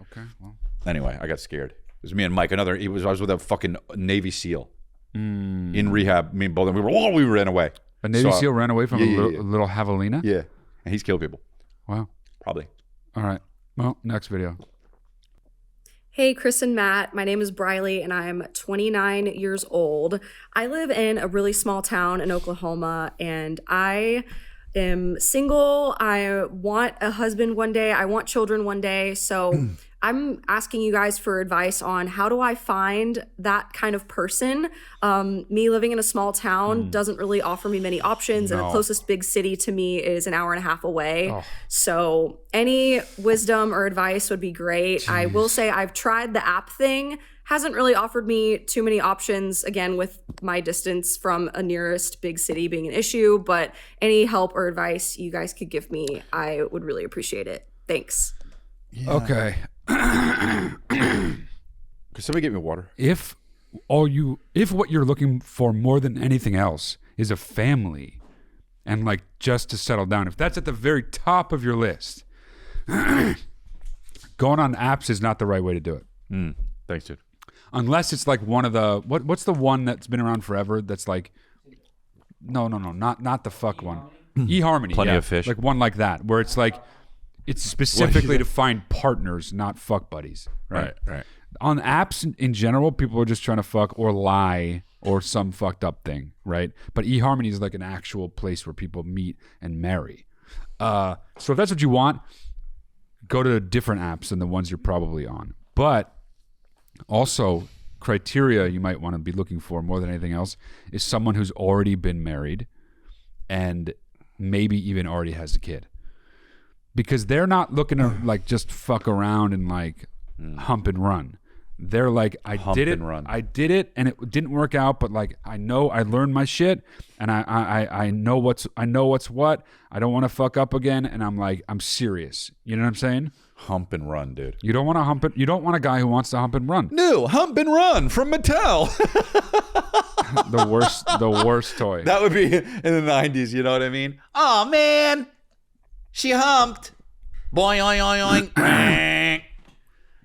Okay, well. Anyway, I got scared. It was me and Mike. I was with a fucking Navy SEAL in rehab. Me and both of them. We ran away. A Navy SEAL ran away from a little javelina? Yeah, and he's killed people. Wow. Probably. All right. Well, next video. Hey, Chris and Matt. My name is Briley, and I'm 29 years old. I live in a really small town in Oklahoma, and I am single. I want a husband one day. I want children one day. So I'm asking you guys for advice on how do I find that kind of person. Me living in a small town doesn't really offer me many options, and the closest big city to me is an hour and a half away. So any wisdom or advice would be great. Jeez. I will say I've tried the app thing. Hasn't really offered me too many options, again, with my distance from a nearest big city being an issue, but any help or advice you guys could give me, I would really appreciate it. Thanks. Yeah. Okay. Could somebody get me water? If what you're looking for more than anything else is a family and like just to settle down, if that's at the very top of your list, going on apps is not the right way to do it. Thanks, dude. Unless it's like one of the what's the one that's been around forever that's like not the fuck one. eHarmony. Plenty of fish. Like one like that where it's like it's specifically to find partners, not fuck buddies. Right. On apps in general, people are just trying to fuck or lie or some fucked up thing, right? But eHarmony is like an actual place where people meet and marry. So if that's what you want, go to different apps than the ones you're probably on. But also, criteria you might want to be looking for more than anything else is someone who's already been married and maybe even already has a kid. Because they're not looking to like just fuck around and like hump and run. They're like, I did it and it didn't work out, but like I learned my shit and I know what's what. I don't want to fuck up again, and I'm serious. You know what I'm saying? Hump and run, dude. You don't want to hump it. You don't want a guy who wants to hump and run. New hump and run from Mattel. the worst toy. That would be in the 90s, you know what I mean? Oh man, she humped. Boing, oing, oing, oing.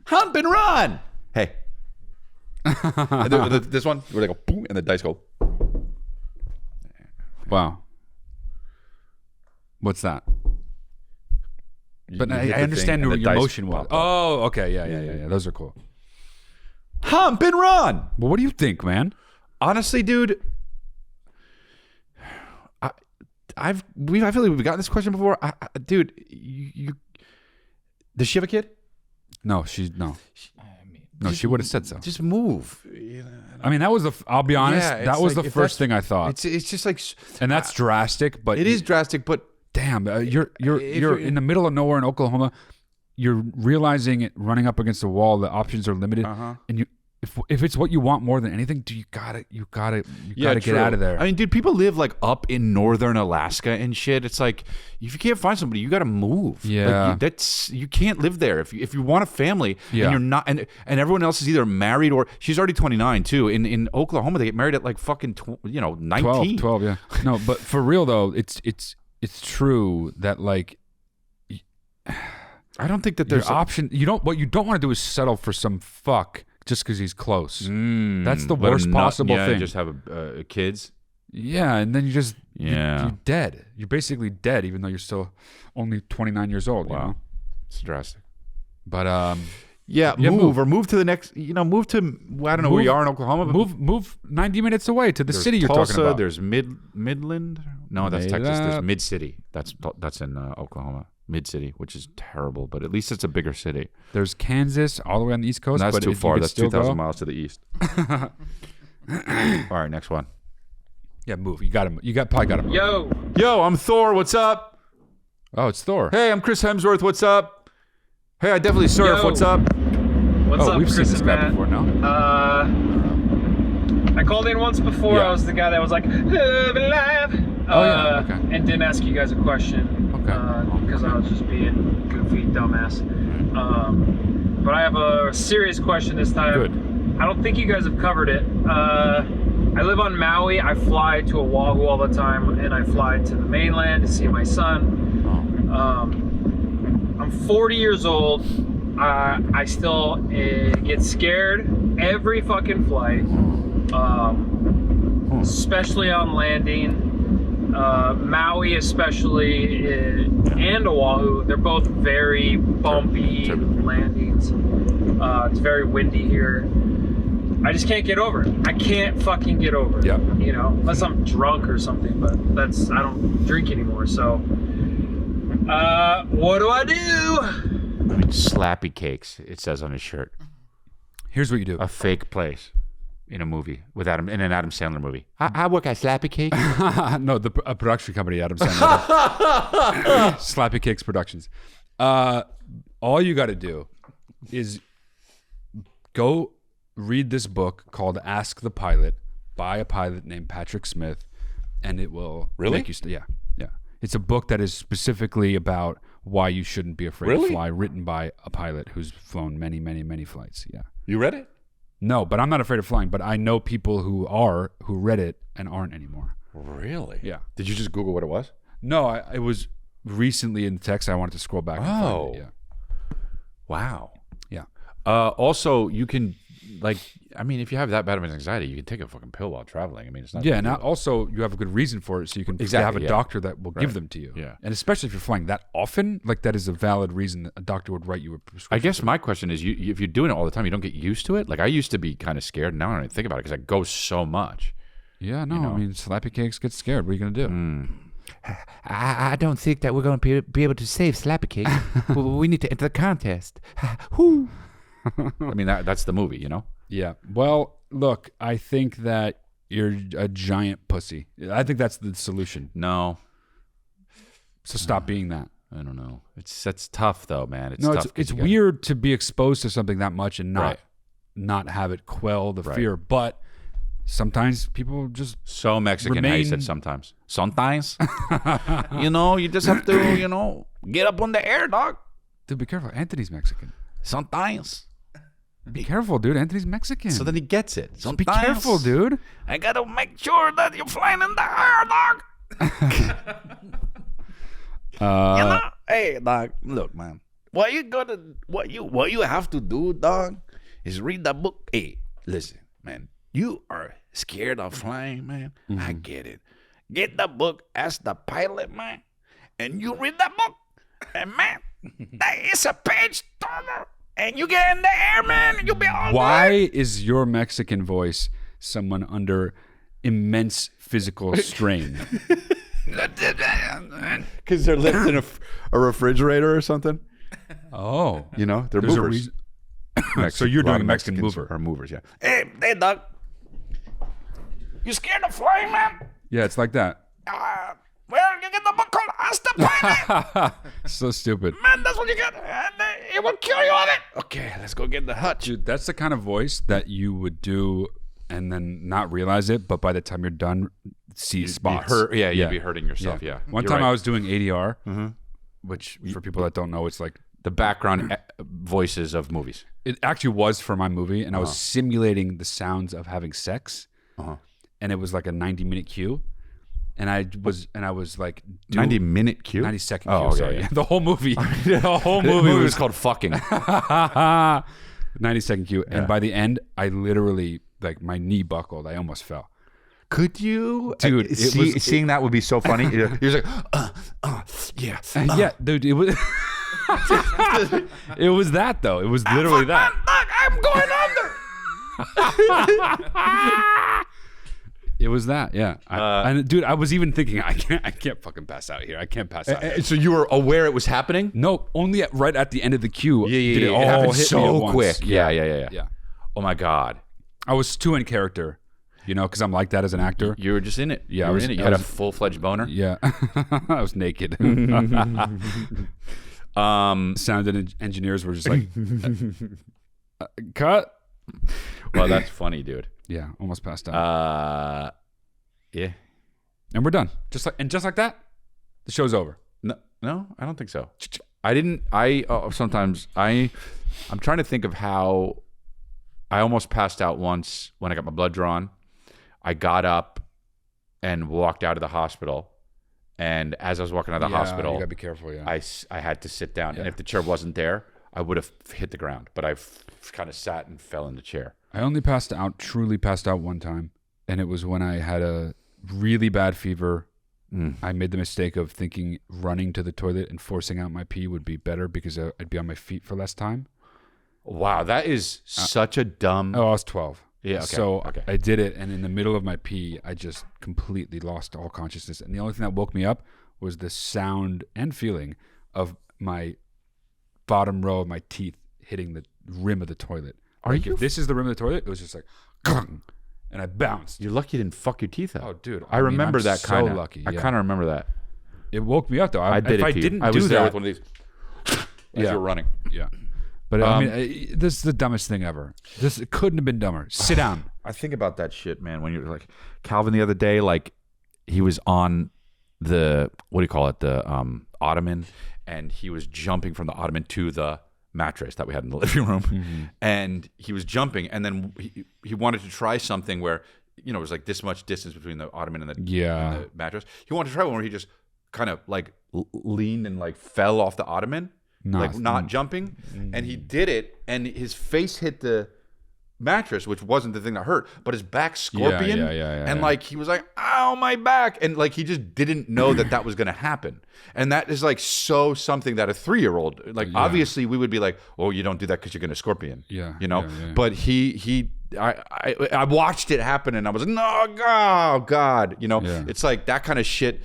Hump and run. Hey. This one, where they go boom, and the dice go. Wow. What's that? But I understand what your motion was. Oh, okay. Yeah. Those are cool. Hump and run. Well, what do you think, man? Honestly, dude, I feel like we've gotten this question before. Dude, you does she have a kid? No, she would have said so. Just move. I mean, that was I'll be honest, that was like, the first thing I thought. It's just like, and that's drastic, but it is drastic. But damn, you're in the middle of nowhere in Oklahoma. You're realizing it, running up against a wall. The options are limited, and if it's what you want more than anything, you gotta get out of there. I mean, dude, people live like up in northern Alaska and shit. It's like if you can't find somebody, you gotta move. Yeah, like, you can't live there if you want a family. Yeah. And you're not, and everyone else is either married or she's already 29 too. In Oklahoma, they get married at like fucking 19, 12. Yeah, no, but for real though, it's true that like. I don't think that there's option. What you don't want to do is settle for some fuck just because he's close. That's the worst possible thing. Just have kids. Yeah, and then you're dead. You're basically dead, even though you're still only 29 years old. Wow, you know? It's drastic. But move to the next. Move to I don't know where you are in Oklahoma. But move 90 minutes away to the city you're talking about. There's Midland. No, that's Texas. There's Mid City. That's in Oklahoma. Mid City, which is terrible, but at least it's a bigger city. There's Kansas all the way on the East Coast. And that's but too far. That's 2,000 miles to the east. All right, next one. Yeah, move. You probably got to move. Yo, I'm Thor. What's up? Oh, it's Thor. Hey, I'm Chris Hemsworth. What's up? Hey, I definitely surf. What's up? What's up, we've Chris seen this guy before, no? I called in once before. I was the guy that was like, "Love and life." and didn't ask you guys a question because I was just being goofy, dumbass. But I have a serious question this time. Good. I don't think you guys have covered it. I live on Maui. I fly to Oahu all the time, and I fly to the mainland to see my son. I'm 40 years old. I still get scared every fucking flight, especially on landing. Maui especially, and Oahu, they're both very bumpy landings. It's very windy here. I just can't get over it. I can't fucking get over it. Yep. You know, unless I'm drunk or something, but I don't drink anymore, so what do I do? I mean, Slappy Cakes, it says on his shirt. Here's what you do. A fake place in a movie in an Adam Sandler movie. I work at Slappy Cake. No, a production company, Adam Sandler. Slappy Cakes Productions. All you got to do is go read this book called Ask the Pilot by a pilot named Patrick Smith, and it will make you yeah. It's a book that is specifically about why you shouldn't be afraid to fly, written by a pilot who's flown many, many, many flights. Yeah. You read it? No, but I'm not afraid of flying, but I know people who read it and aren't anymore. Really? Yeah. Did you just Google what it was? No, it was recently in text. I wanted to scroll back and find it. Yeah. Wow. Yeah. Also, you can, if you have that bad of an anxiety, you can take a fucking pill while traveling. I mean, it's not. Yeah, and also you have a good reason for it, so you can have a doctor that will give them to you. Yeah. And especially if you're flying that often, that is a valid reason that a doctor would write you a prescription. I guess my question is, if you're doing it all the time, you don't get used to it? Like, I used to be kind of scared. Now I don't even think about it because I go so much. Yeah, no, I mean, Slappy Cakes get scared. What are you going to do? I don't think that we're going to be able to save Slappy Cake. We need to enter the contest. Whoo! I mean, that's the movie, you know? Yeah. Well, look, I think that you're a giant pussy. I think that's the solution. No. So stop being that. I don't know. That's tough, though, man. It's weird to be exposed to something that much and not have it quell the fear. But sometimes people just so Mexican. How you said sometimes. Sometimes. You just have to, get up on the air, dog. Dude, be careful. Anthony's Mexican. Sometimes. Be careful, dude. Anthony's Mexican. So then he gets it. So be careful, dude. I gotta make sure that you're flying in the air, dog. Hey, dog. Look, man. What you have to do, dog, is read the book. Hey, listen, man. You are scared of flying, man. Mm-hmm. I get it. Get the book, Ask the Pilot, man, and you read the book, and man, that is a page turner. And you get in the air, man, and you'll be all Why is your Mexican voice someone under immense physical strain? Because they're lifting a refrigerator or something. Oh. They're There's movers. So you're doing a Mexican mover. Or movers, yeah. Hey, dog. You scared of flying, man? Yeah, it's like that. Well, you get the book called Ask the Pilot. So stupid. Man, that's what you get. And it will kill you on it. Okay, let's go get the hutch. Dude, that's the kind of voice that you would do and then not realize it, but by the time you're done, see spots. You'd be hurting yourself, yeah. One time I was doing ADR, which for people that don't know, it's like the background voices of movies. It actually was for my movie, and I was simulating the sounds of having sex, and it was like a 90-minute cue. And I was like 90-minute cue? 90-second cue. Oh, sorry. Yeah. The whole movie. The whole movie was called fucking. 90-second cue. Yeah. And by the end, I literally, my knee buckled. I almost fell. Could you? Dude, seeing that would be so funny. You're like, yeah. Yeah, dude, it was... it was that, though. It was literally that. I'm going under. It was that, yeah. And dude, I was even thinking, I can't fucking pass out here. I can't pass out. So you were aware it was happening? No, only right at the end of the queue. Yeah. Did it all happened hit so me at quick. Once. Yeah. Oh my God. I was too in character, because I'm like that as an actor. You were just in it. Yeah, you were in it. You had a full-fledged boner. Yeah, I was naked. Sound engineers were just like, cut. Well, that's funny, dude. Yeah, almost passed out. Yeah. And we're done. Just like that, the show's over. No, I don't think so. Sometimes I'm trying to think of how I almost passed out once when I got my blood drawn. I got up and walked out of the hospital. And as I was walking out of the hospital, you gotta be careful. Yeah, I had to sit down, and if the chair wasn't there, I would have hit the ground. But I kind of sat and fell in the chair. I only truly passed out one time, and it was when I had a really bad fever. I made the mistake of thinking running to the toilet and forcing out my pee would be better because I'd be on my feet for less time. Wow, that is such a dumb. Oh, I was 12. Yeah, okay. So I did it, and in the middle of my pee, I just completely lost all consciousness. And the only thing that woke me up was the sound and feeling of my bottom row of my teeth hitting the rim of the toilet. If this is the rim of the toilet, it was just like, gong, and I bounced. You're lucky you didn't fuck your teeth out. Oh, dude. I remember I'm that kind of. So lucky. I kind of remember that. It woke me up, though. I did if it I to you. didn't I was do there that, with one of these as you were running. Yeah. But I mean, this is the dumbest thing ever. It couldn't have been dumber. Sit down. I think about that shit, man. When you're like Calvin the other day, like he was on the the ottoman, and he was jumping from the ottoman to the mattress that we had in the living room, and he was jumping, and then he wanted to try something where it was like this much distance between the ottoman and the mattress. He wanted to try one where he just kind of like leaned and like fell off the ottoman. Like not jumping, and he did it, and his face hit the mattress, which wasn't the thing that hurt, but his back scorpion, and like he was like, "Ow, my back," and like he just didn't know that was going to happen, and that is like something that a 3-year-old, like obviously we would be like, "Oh, you don't do that because you're going to scorpion," but I watched it happen, and I was like, "No, God," it's like that kind of shit.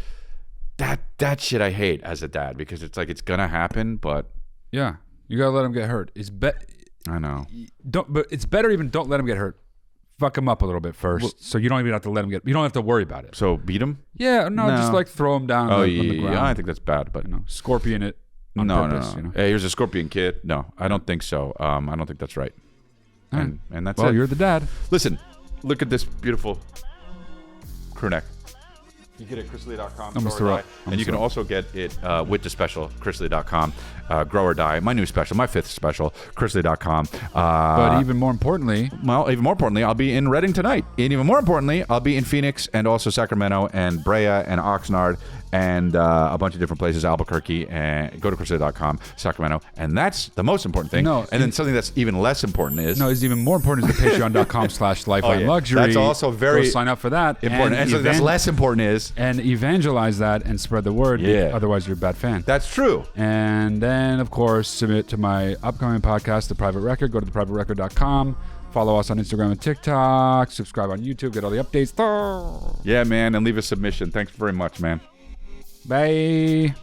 That shit I hate as a dad, because it's like it's gonna happen, but you gotta let him get hurt. I know. But it's better even don't let him get hurt. Fuck him up a little bit first, so you don't even have to let him you don't have to worry about it. So beat him? Yeah, no. Just like throw him down on the ground. I think that's bad, but scorpion it on purpose. No. Hey, here's a scorpion kid. No, I don't think so. I don't think that's right. And that's it. Well, you're the dad. Listen, look at this beautiful crew neck. You get it at chrisley.com, and you can also get it with the special, chrisley.com, grow or die. My new special, my 5th special, chrisley.com. But even more importantly, I'll be in Reading tonight. And even more importantly, I'll be in Phoenix and also Sacramento and Brea and Oxnard and a bunch of different places, Albuquerque, and go to chrisley.com, Sacramento. And that's the most important thing. Then something that's even less important is... No, it's even more important is the patreon.com/lifeline luxury. That's also very... Go sign up for that. Important. And something that's less important is... And evangelize that and spread the word. Yeah. Otherwise, you're a bad fan. That's true. And then, of course, submit to my upcoming podcast, The Private Record. Go to theprivaterecord.com. Follow us on Instagram and TikTok. Subscribe on YouTube. Get all the updates. Yeah, man. And leave a submission. Thanks very much, man. Bye.